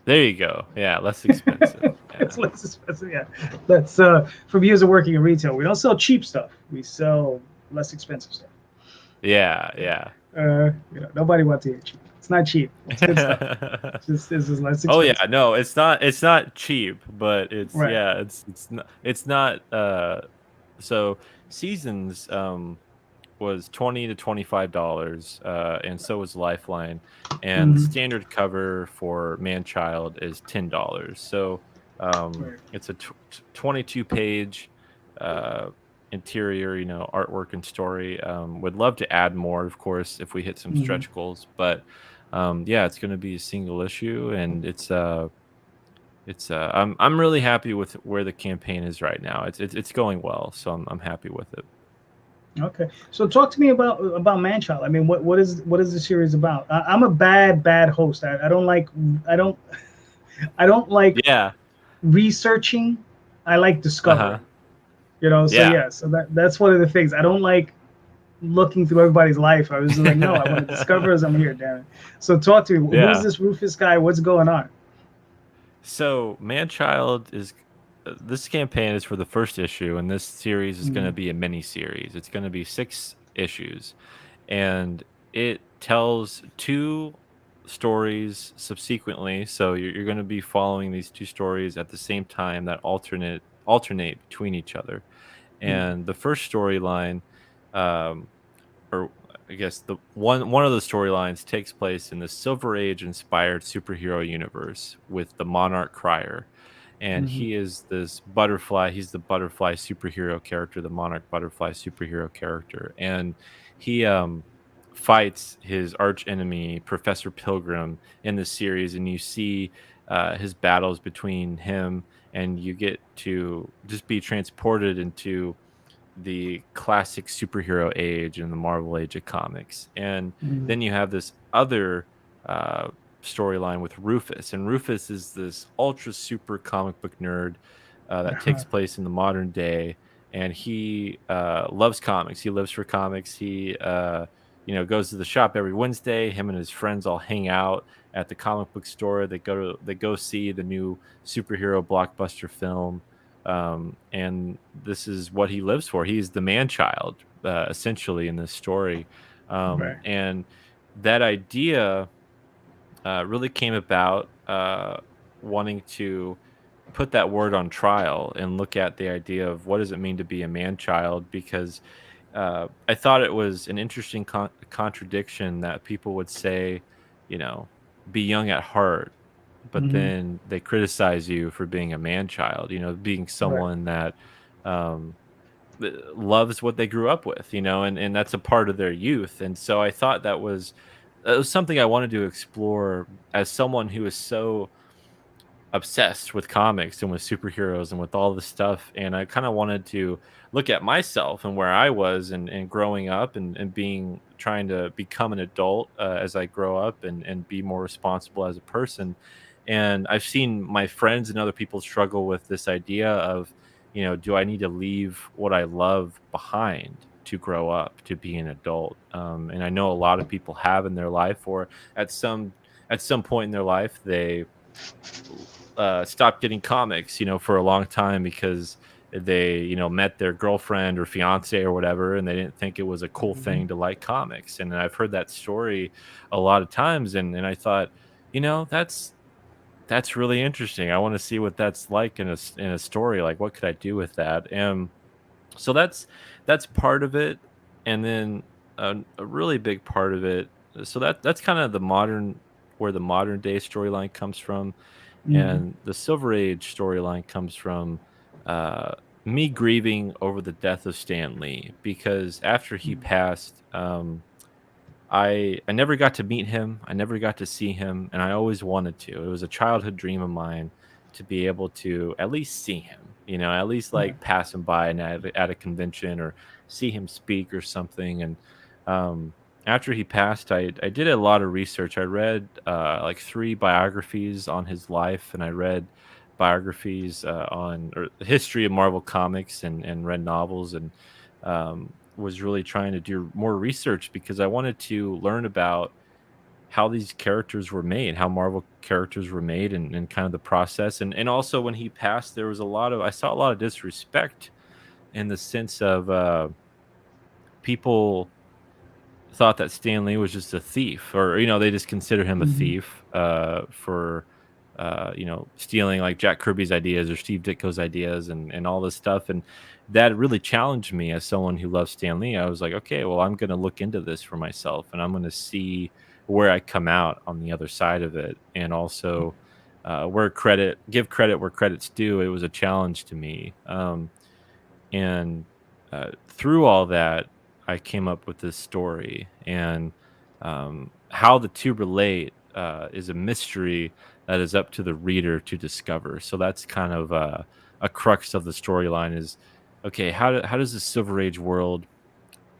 There you go. Yeah, less expensive. It's Yeah. less expensive, yeah. That's from years of working in retail. We don't sell cheap stuff. We sell less expensive stuff. Yeah. Yeah. Nobody wants to hear cheap. It's not cheap. It's good stuff. It's just less Oh yeah, expensive. no, it's not cheap, but it's, Right. yeah, it's not so Seasons was $20 to $25, and so was Lifeline, and the Hmm. standard cover for Manchild is $10. So Right. it's a 22 page uh, interior, artwork and story. Would love to add more, of course, if we hit some Hmm. stretch goals, but yeah, it's going to be a single issue, and I'm really happy with where the campaign is right now. It's going well, so I'm happy with it. Okay. So talk to me about Manchild. I mean, what is the series about? I'm a bad host. I don't I don't like Yeah. researching. I like Uh-huh. discovering. So Yeah. yeah. So that's one of the things. I don't like looking through everybody's life. I was just like, no, I want to discover as I'm here, damn it. So talk to me. Who's Yeah. this Rufus guy? What's going on? So Manchild is this campaign is for the first issue, and this series is going to Mm, be a mini series. It's going to be 6 issues, and it tells 2 stories subsequently. So you're going to be following these 2 stories at the same time that alternate between each other. mm, And the first storyline, um, or I guess the one of the storylines takes place in the Silver Age inspired superhero universe with the Monarch Crier, and mhm, he is this butterfly. He's the butterfly superhero character, the Monarch butterfly superhero character, and he fights his arch enemy Professor Pilgrim in the series, and you see his battles between him, and you get to just be transported into the classic superhero age and the Marvel age of comics. And mm. then you have this other uh, storyline with Rufus. And Rufus is this ultra super comic book nerd that takes place in the modern day. And he loves comics. He lives for comics. He, goes to the shop every Wednesday. Him and his friends all hang out at the comic book store. They go see the new superhero blockbuster film, and this is what he lives for. He's the man child, essentially, in this story. Right. And that idea really came about wanting to put that word on trial and look at the idea of what does it mean to be a man child, because I thought it was an interesting contradiction that people would say, you know, be young at heart, but Hmm. then they criticize you for being a man child, being Right. someone that um, loves what they grew up with, and that's a part of their youth. And so I thought it was something I wanted to explore as someone who is so obsessed with comics and with superheroes and with all this stuff. And I kind of wanted to look at myself and where I was and growing up and being trying to become an adult as I grow up and be more responsible as a person. And I've seen my friends and other people struggle with this idea of, do I need to leave what I love behind to grow up to be an adult? And I know a lot of people have in their life, or at some point in their life, they stopped getting comics, for a long time because they, met their girlfriend or fiance or whatever, and they didn't think it was a cool Hmm. thing to like comics. And I've heard that story a lot of times, and I thought, that's really interesting. I want to see what that's like in a story. Like, what could I do with that? And so that's part of it, and then a really big part of it. So that's kind of the modern where the modern day storyline comes from, Hmm. and the Silver Age storyline comes from uh, me grieving over the death of Stan Lee, because after he passed, I never got to meet him. I never got to see him, and I always wanted to. It was a childhood dream of mine to be able to at least see him. At least Right. like pass him by and at a convention or see him speak or something. And after he passed, I did a lot of research. I read like 3 biographies on his life, and I read biographies on or the history of Marvel Comics, and read novels, and was really trying to do more research because I wanted to learn about how these characters were made, how Marvel characters were made, and kind of the process. And also when he passed, there was I saw a lot of disrespect in the sense of people thought that Stan Lee was just a thief, or they just consider him a Hmm. thief for stealing like Jack Kirby's ideas or Steve Ditko's ideas and all this stuff. And that really challenged me as someone who loves Stan Lee. I was like, okay, well, I'm going to look into this for myself, and I'm going to see where I come out on the other side of it, and also give credit where credit's due. It was a challenge to me, and through all that, I came up with this story, and how the two relate is a mystery that is up to the reader to discover. So that's kind of a crux of the storyline is, okay, how does the Silver Age world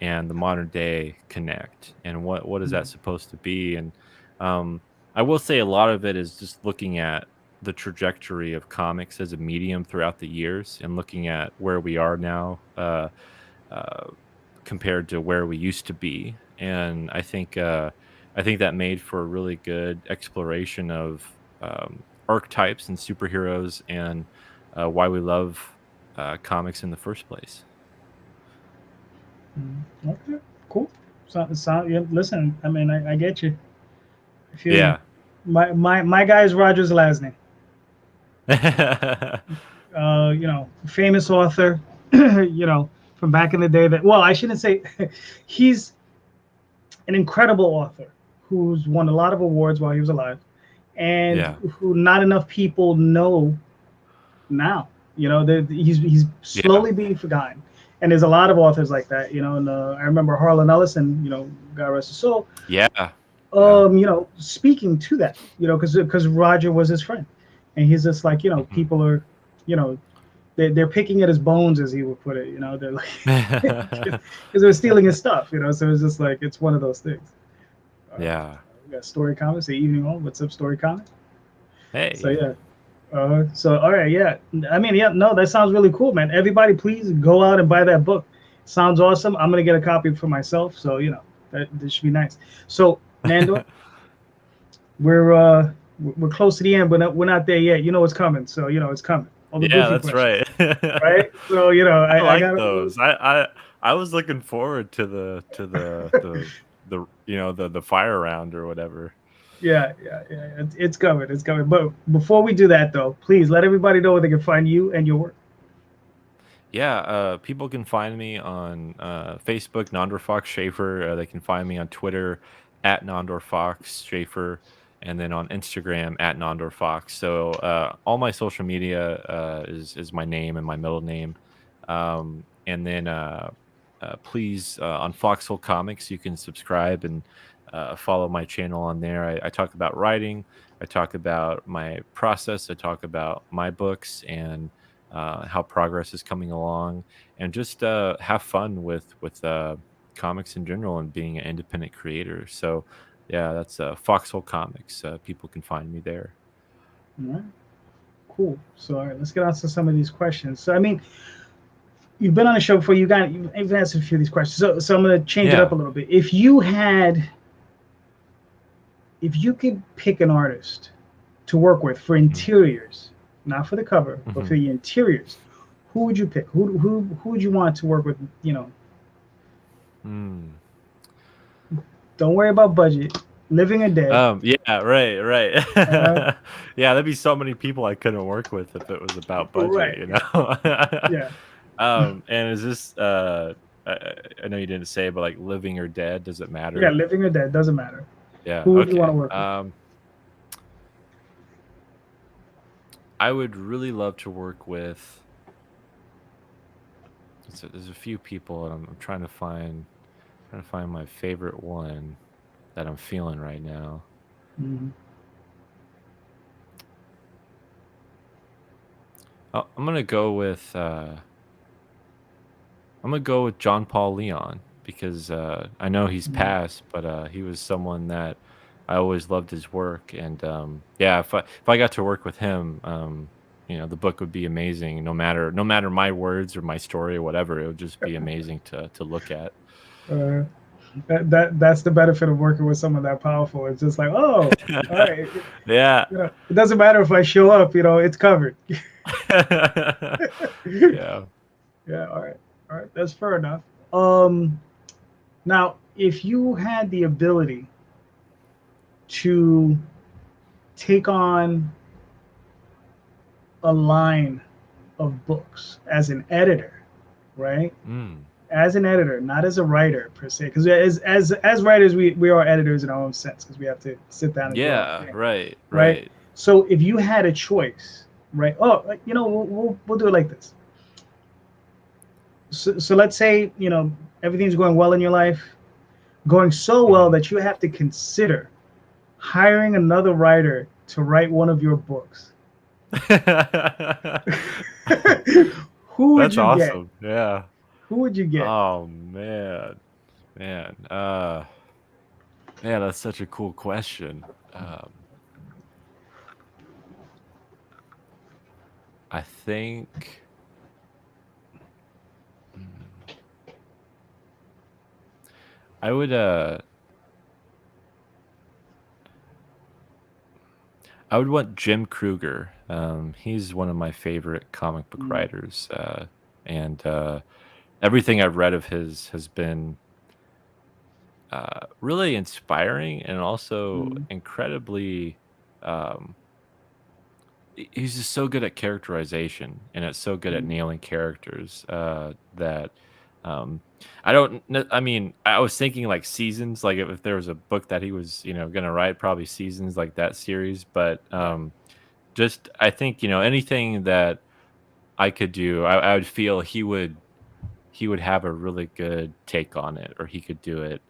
and the modern day connect, and what is that supposed to be? And um, I will say a lot of it is just looking at the trajectory of comics as a medium throughout the years and looking at where we are now. Uh, compared to where we used to be. And I think that made for a really good exploration of archetypes and superheroes and why we love comics in the first place. Okay, cool. Yeah, listen, I mean, I get you. I feel you. Yeah. My guy is Roger's last name. Famous author, from back in the day. That, well, I shouldn't say, he's an incredible author who's won a lot of awards while he was alive, and Yeah. who not enough people know now. He's Yeah. slowly being forgotten, and there's a lot of authors like that. And I remember Harlan Ellison. God rest his soul. Yeah. Yeah. Speaking to that. Because Roger was his friend, and he's just like, Mhm. people are, you know, they're picking at his bones, as he would put it. They're like, because they're stealing his stuff. So it's just like, it's one of those things. Yeah. We got Story Comics, the evening on. What's up, Story Comics? So Hey. yeah. So all right, yeah. I mean, yeah, no, that sounds really cool, man. Everybody, please go out and buy that book. Sounds awesome. I'm gonna get a copy for myself, so that should be nice. So Nandor, we're close to the end, but we're not there yet. You know it's coming, so it's coming. All the Yeah, goofy that's questions, right. right? So I I like got those. I was looking forward to the the fire round or whatever. yeah. It's coming, it's coming. But before we do that, though, please let everybody know where they can find you and your work. Yeah, people can find me on Facebook, Nandor Fox Shaffer. They can find me on Twitter at Nandor Fox Shaffer, and then on Instagram at Nandor Fox. So all my social media is my name and my middle name. And then please on Foxhole Comics, you can subscribe and follow my channel on there. I talk about writing. I talk about my process. I talk about my books and how progress is coming along, and just have fun with comics in general and being an independent creator. So, yeah, that's Foxhole Comics. People can find me there. All right, cool. So all right, let's get on to some of these questions. So I mean, you've been on the show before. You've answered a few of these questions. So I'm gonna change it up Yeah. a little bit. If you could pick an artist to work with for Hmm. interiors, not for the cover, but for Hmm. the interiors, who would you pick? Who would you want to work with? Mm. Don't worry about budget, living or dead. Yeah, right, right. Uh, Yeah, there'd be so many people I couldn't work with if it was about budget, right. you know. Yeah. And is this I know you didn't say, but like living or dead, does it Yeah. matter? Living or dead doesn't matter. Yeah, Who would you want to okay. work with? I would really love to work with. There's a few people, and I'm trying to find my favorite one that I'm feeling right now. Mm-hmm. I'm gonna go with John Paul Leon because I know he's passed, but he was someone that I always loved his work, and yeah, if I got to work with him, the book would be amazing. No matter my words or my story or whatever, it would just be amazing to look at. Uh, that's the benefit of working with someone that powerful. It's just like, oh, all right. Yeah. It doesn't matter if I show up. It's covered. Yeah. Yeah. All right. That's fair enough. Um, Now, if you had the ability to take on a line of books as an editor, right? Mm. As an editor, not as a writer per se, because as writers, we are editors in our own sense because we have to sit down and do our Yeah. thing, Right. right? Right. So if you had a choice, right? Oh, we'll do it like this. So let's say everything's going well in your life, going so well Mhm. that you have to consider hiring another writer to write one of your books. Who would That's you get? awesome. Yeah. Who would you get? Oh man. Man. Yeah, that's such a cool question. I think mm, I would I would want Jim Kruger. He's one of my favorite comic book Mm, writers, and everything I've read of his has been really inspiring and also mm, incredibly. Um, he's just so good at characterization and it's so good at mm, nailing characters that um, I don't. I mean, I was thinking like seasons, like if there was a book that he was, going to write, probably seasons like that series. But right. just I think anything that I could do, I would feel he would have a really good take on it, or he could do it,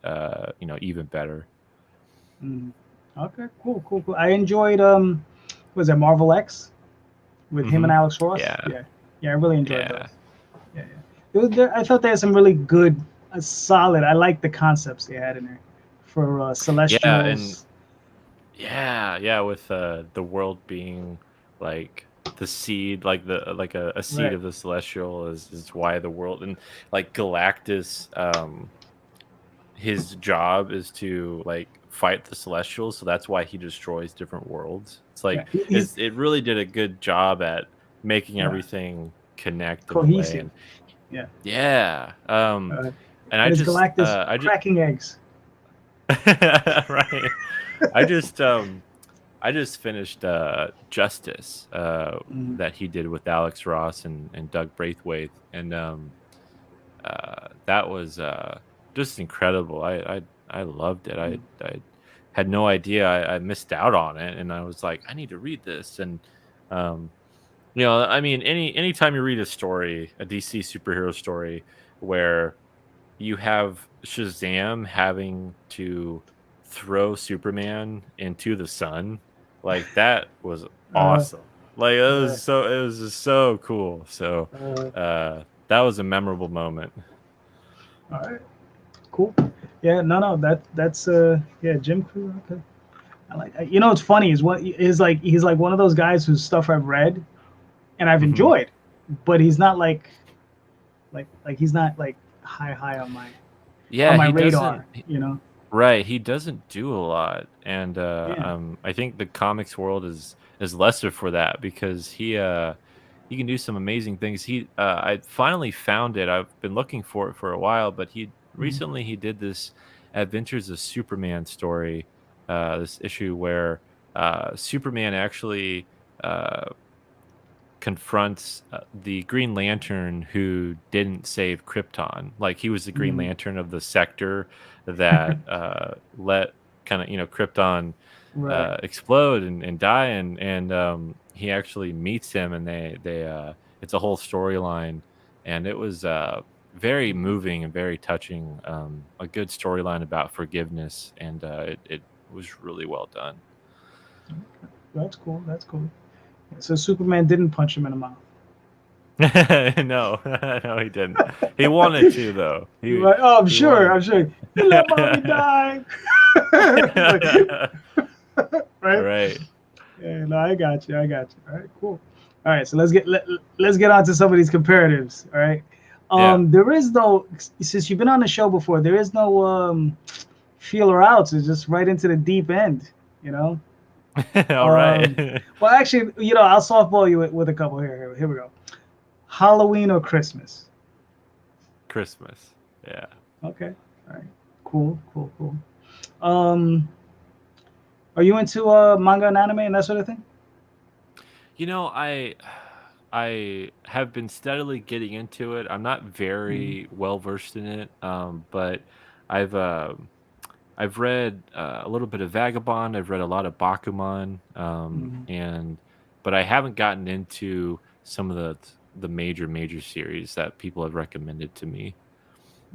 even better. Mm. Okay, cool, cool, cool. I enjoyed was it Marvel X with him Hmm. and Alex Ross? Yeah, Yeah, yeah, I really enjoyed those. yeah, Yeah, yeah. I thought they had some really good, solid. I like the concepts they had in there for yeah, and Celestials. yeah, with the world being like the seed, like like a seed Right. of the celestial is why the world, and like Galactus, his job is to like fight the celestials, so that's why he destroys different worlds. It's Yeah, like it really did a good job at making yeah, everything connect in a way. cohesive. And Yeah, yeah, uh, and and it's Galactus I just cracking eggs. right. I just I just finished Justice, Mm, that he did with Alex Ross and Doug Braithwaite, and that was just incredible. I loved it. mm, I had no idea I missed out on it, and I was like, I need to read this. And um, I mean, anytime you read a story, a DC superhero story, where you have Shazam having to throw Superman into the sun, like that was uh, awesome. Like uh, it was just so cool. So uh, that was a memorable moment. all right, cool. Yeah, no, that's yeah, Jim Crew. Okay, I like. What's funny is what is like he's like one of those guys whose stuff I've read and I've Hmm. enjoyed, but he's not like he's not like high on Yeah, my he doesn't. radar. You know? Right, he doesn't do a lot, and Yeah. I think the comics world is lesser for that because he can do some amazing things. I finally found it. I've been looking for it for a while, but Mhm. he did this Adventures of Superman story, this issue where Superman actually uh, confronts the Green Lantern who didn't save Krypton. Like he was the Green Mhm. Lantern of the sector that let kind of Krypton Right. explode and die, and he actually meets him, and they it's a whole storyline, and it was very moving and very touching. A good storyline about forgiveness, and it was really well done. That's cool. That's cool. So Superman didn't punch him in the mouth. No, no, he didn't. He wanted to though. You're like, oh, I'm He sure. wanted. I'm sure. You let mommy die. Like, right? Right. Yeah, no, I got you. I got you. All right, cool. All right, so let's get on to some of these comparatives. All right. Yeah. There is no since you've been on the show before, there is no feeler outs. It's just right into the deep end. You know. All Um, right. well, actually, I'll softball you with a couple here. Here we go. Halloween or Christmas? Christmas. Yeah. Okay. All right. Cool. Cool. Cool. Um, are you into manga and anime and that sort of thing? You know, I have been steadily getting into it. I'm not Mm-hmm. very well versed in it, but I've uh, I've read a little bit of Vagabond. I've read a lot of Bakuman, Mm-hmm. and but I haven't gotten into some of the major series that people have recommended to me.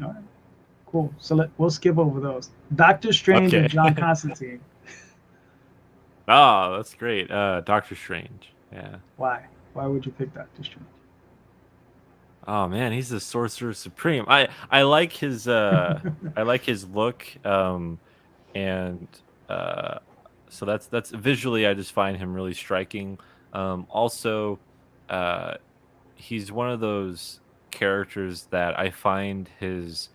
All right. Cool. So we'll skip over those. Doctor Strange or Okay. John Constantine? Oh, that's great. Doctor Strange. Yeah. Why? Why would you pick Doctor Strange? Oh man, he's the Sorcerer Supreme. I like his look. And uh so that's visually I just find him really striking. Also uh he's one of those characters that I find his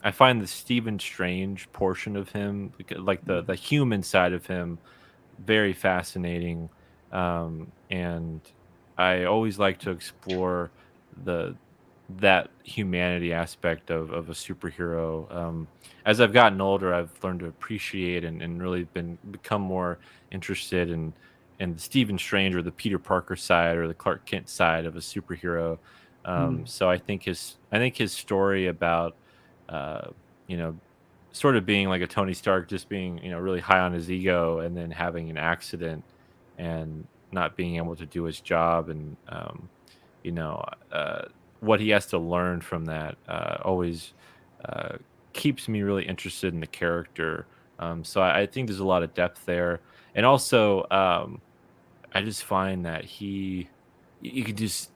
I find the Stephen Strange portion of him, like the human side of him, very fascinating. And I always like to explore the that humanity aspect of a superhero. As I've gotten older, I've learned to appreciate and really become more interested in the Stephen Strange or the Peter Parker side or the Clark Kent side of a superhero. Mm. So I think his story about uh, you know sort of being like a Tony Stark, just being, really high on his ego and then having an accident and not being able to do his job, and you know, uh, what he has to learn from that always uh, keeps me really interested in the character. So I think there's a lot of depth there, and also I just find that you could just,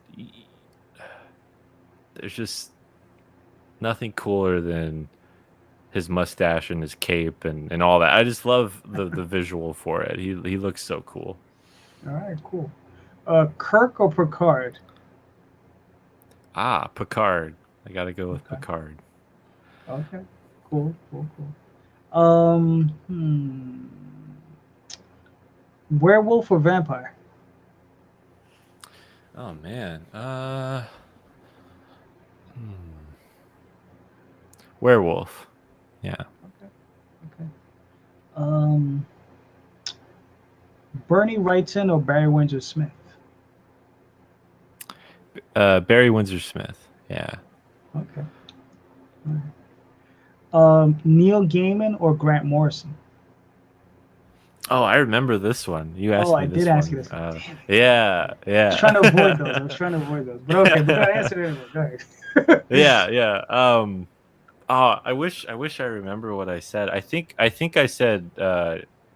there's just nothing cooler than his mustache and his cape and all that. I just love the visual for it. He looks so cool. All right, cool. Kirk or Picard? Ah, Picard. I gotta go with Okay. Picard. Okay. Cool. Cool. Cool. Werewolf or vampire? Oh man. Hmm. Werewolf. Yeah. Okay. Okay. Um, Bernie Wrightson or Barry Windsor Smith? Barry Windsor Smith. Yeah. Okay. All right. Neil Gaiman or Grant Morrison? Oh, I remember this one. You Oh, asked I me did this ask you one. this one. Damn it. Yeah, I was trying to avoid those. I yeah. was trying to avoid those. But okay, but go ahead, answer it anyway. Go ahead. Yeah, yeah. Oh, I wish I remember what I said. I think I said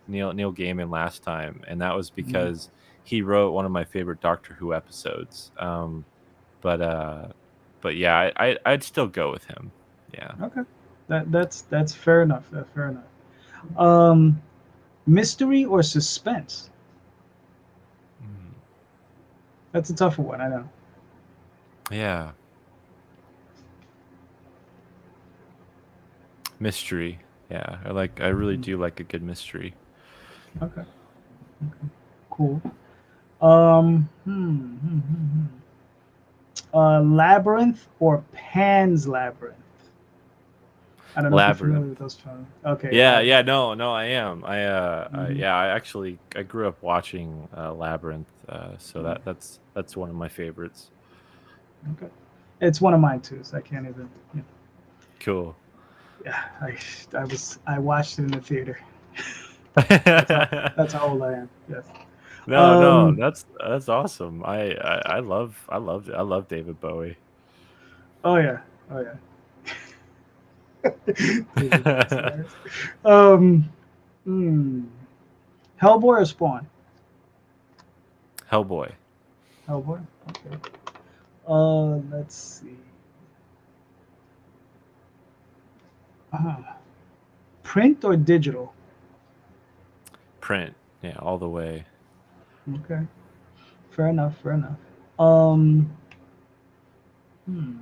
Neil Gaiman last time, and that was Mhm. because he wrote one of my favorite Doctor Who episodes. But yeah, I'd still go with him. Yeah. Okay. That's fair enough. That's fair enough. Um, Mystery or suspense? Mm, That's a tougher one, I know. yeah. Mystery. Yeah. I really Mm. do like a good mystery. Okay. Okay. Cool. Labyrinth or Pan's Labyrinth? I don't know if you're familiar Labyrinth. with those films. Okay, Yeah, Labyrinth. yeah, no, I am. Hmm. Yeah, I grew up watching Labyrinth, so Hmm. that's one of my favorites. Okay. It's one of mine too, so I can't even. Cool. Yeah, I watched it in the theater. That's how old I am. Yes. No, no, Um. that's awesome. I love David Bowie. Oh yeah. Oh yeah. David Bowie's hilarious. Um. Hmm. Hellboy or Spawn? Hellboy. Hellboy. Okay. Let's see. Uh, Print or digital? Print. Yeah, all the way. Okay. Fair enough. Fair enough. Um. Hmm.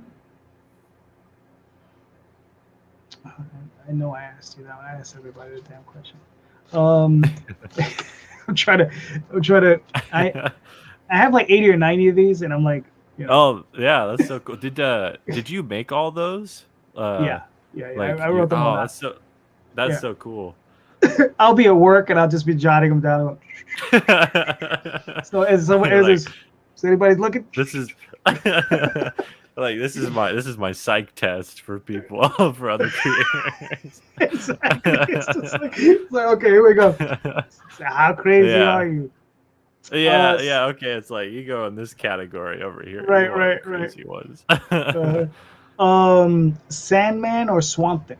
I know I asked you that one. I asked everybody the damn question. Um. I'm trying to. I'm trying to. I I have like 80 or 90 of these, and I'm like, you know, Oh, yeah, that's so cool. Did you make all those? yeah, yeah, yeah. I Like you wrote them all oh, down. that's Yeah. so cool. I'll be at work and I'll just be jotting them down. So You're like, is anybody looking? this is like this is my psych test for people for other creators. Exactly. It's like okay, here we go. So how crazy Yeah. are you? Yeah, Uh, yeah, okay. It's like you go in this category over here. right, You're one of the right, right. crazy ones. Uh, Sandman or Swamp Thing,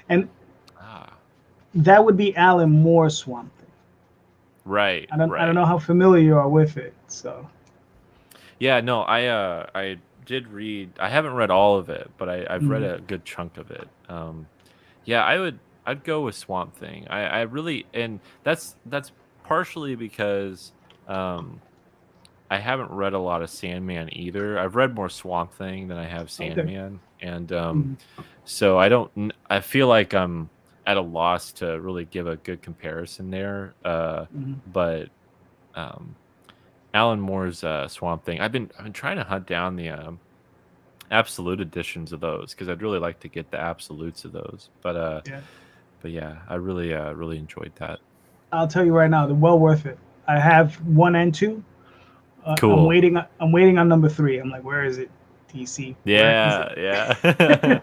and Ah, that would be Alan Moore's Swamp Thing. right, I don't right. know how familiar you are with it. So, Yeah, no, I did read. I haven't read all of it, but I've read mm, a good chunk of it. Yeah, I'd go with Swamp Thing. I really, and that's partially because um I haven't read a lot of Sandman either. I've read more Swamp Thing than I have okay, Sandman, and Mhm. so I feel like I'm at a loss to really give a good comparison there. Mhm. But um, Alan Moore's Swamp Thing, I've been trying to hunt down the absolute editions of those because I'd really like to get the absolutes of those. Yeah. But yeah, I really enjoyed that. I'll tell you right now, they're well worth it. I have 1 and 2. I'm Cool. waiting. I'm waiting on number 3. I'm like, where is it? DC, where is it? Yeah, yeah.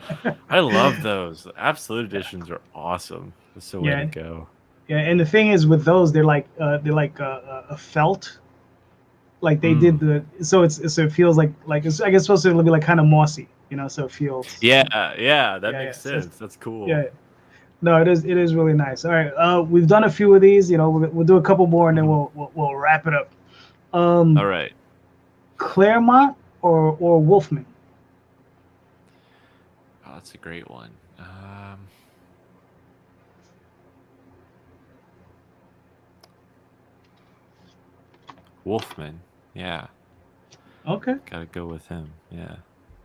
I love those. Absolute editions are awesome. That's the way to Yeah, go. yeah. And the thing is, with those, they're like a felt. Like they did Mm. the so it feels like it's, I guess, supposed to be like kind of mossy, so it feels. Yeah, yeah, that Yeah, makes yeah. So sense. That's yeah. cool. No, it is really nice. All right, we've done a few of these. We'll do a couple more and then Mhm. we'll wrap it up. All right. Claremont or Wolfman? Oh, that's a great one. Wolfman. Yeah, Okay. gotta go with him. Yeah.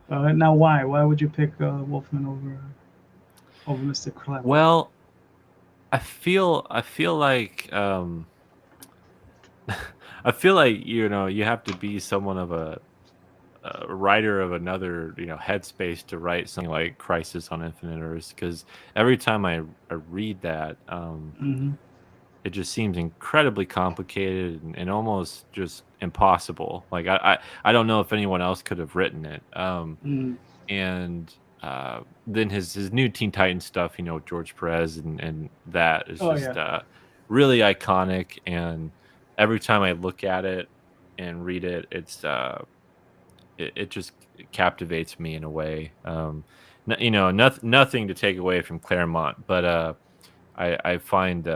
Now, why would you pick Wolfman over Mr. Claremont? Well, I feel like I feel like you have to be someone of a writer of another headspace to write something like Crisis on Infinite Earths because every time I read that Hmm. it just seems incredibly complicated and almost just impossible. Like I don't know if anyone else could have written it. Mm. And then his new Teen Titans stuff, with George Perez and that is Oh just yeah. really iconic. And every time I look at it and read it, it just captivates me in a way. Nothing to take away from Claremont, but I find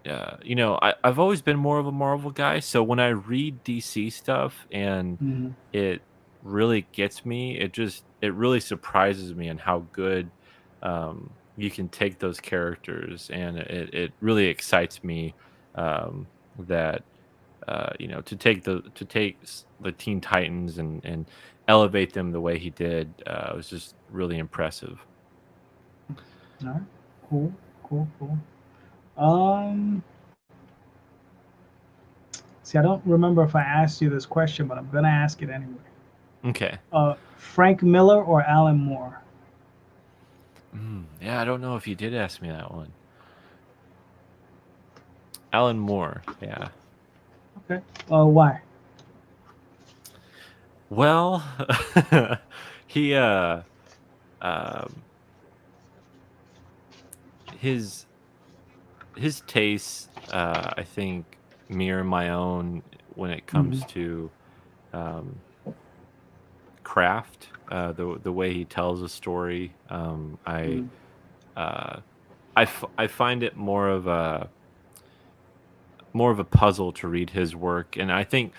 I've always been more of a Marvel guy. So when I read DC stuff and Hmm. it really gets me, it really surprises me in how good you can take those characters, and it really excites me that to take the Teen Titans and elevate them the way he did was just really impressive. All right. Cool. Cool. Cool. Um. See, I don't remember if I asked you this question, but I'm gonna ask it anyway. Okay. Frank Miller or Alan Moore? Yeah, I don't know if you did ask me that one. Alan Moore, yeah. Okay. Why? Well, he um his his tastes I think mirror my own when it Hmm. comes to um craft, the way he tells a story. Mm. Uh I find it more of a puzzle to read his work, and I think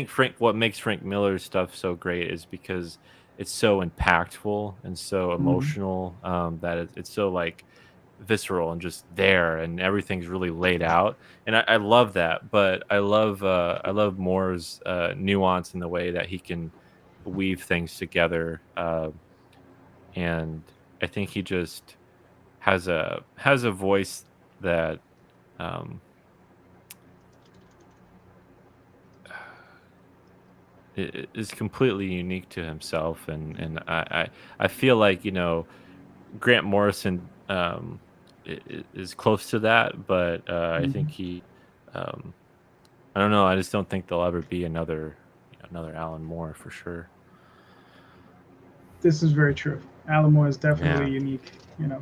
Frank what makes Frank Miller's stuff so great is because it's so impactful and so Hmm. emotional, that it's so like visceral and just there, and everything's really laid out, and I love that. But I love Moore's nuance in the way that he can weave things together, and I think he just has a voice that um, is completely unique to himself, and I feel like Grant Morrison is close to that, but I think Hmm. he um, I don't know, I just don't think there'll ever be another Alan Moore for sure. This is very true. Alan Moore is definitely Yeah, unique,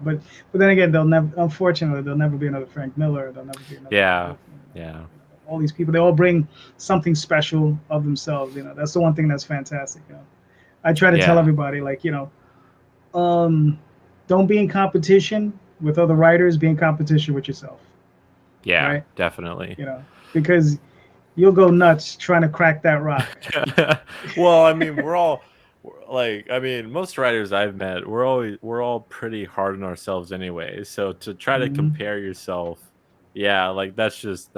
but then again, they'll never. Unfortunately, there'll never be another Frank Miller. There'll never be another yeah, Wolfman. yeah, All these people, they all bring something special of themselves. That's the one thing that's fantastic. I try to tell yeah, everybody, like, um, don't be in competition with other writers. Be in competition with yourself, yeah, right? definitely. Because you'll go nuts trying to crack that rock. Well, I mean, I mean, most writers I've met, we're all pretty hard on ourselves anyway. So to try to Hmm. compare yourself, yeah, like that's just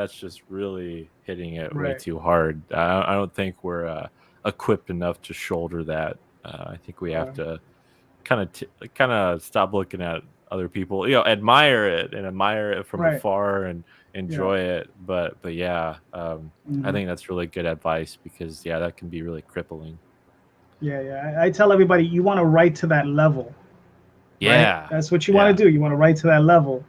really hitting it way Right. too hard. I don't think we're equipped enough to shoulder that. I think we have Uh, to. kind of stop looking at other people, admire it from Right. afar and Yeah. enjoy it. But yeah, I Mhm. think that's really good advice because that can be really crippling. Yeah. I tell everybody you want to write to that level, right? Yeah, That's what you want yeah. to do. You want to write to that level,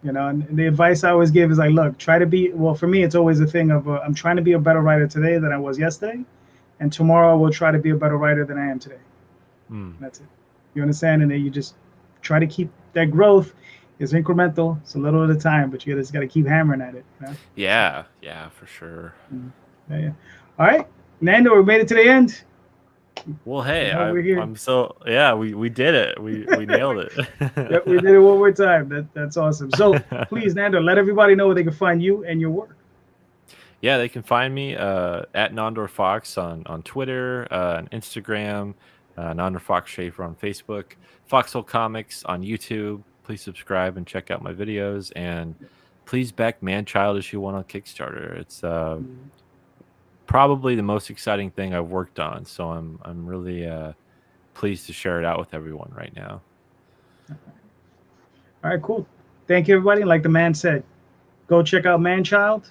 And the advice I always give is like, look, try to be. Well, for me, it's always a thing of I'm trying to be a better writer today than I was yesterday, and tomorrow I will try to be a better writer than I am today. Mm. That's it. You understand? And then you just try to keep that growth. It's incremental. It's a little at a time, but you just got to keep hammering at it. Yeah, for sure. Yeah. All right, Nando, we made it to the end. Well, hey, We're here. I'm so we did it. We nailed it. Yep, we did it one more time. That's awesome. So please, Nando, let everybody know where they can find you and your work. Yeah, they can find me at Nandor Fox on Twitter, on Instagram, Nandor Fox Shaffer on Facebook, Foxhole Comics on YouTube. Please subscribe and check out my videos, and please back Man-Child issue 1 on Kickstarter. It's probably the most exciting thing I've worked on, so I'm really pleased to share it out with everyone right now. All right, cool. Thank you, everybody. Like the man said, go check out Man-Child.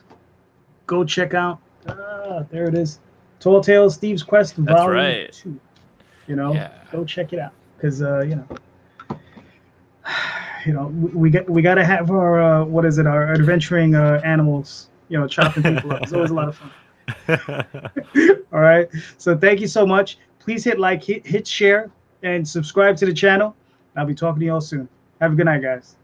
Go check out, there it is, Tall Tales, Steve's Quest, That's Volume right. 2. Go check it out because we got to have our our adventuring animals, chopping people up. It's always a lot of fun. All right. So thank you so much. Please hit like, hit share, and subscribe to the channel. I'll be talking to you all soon. Have a good night, guys.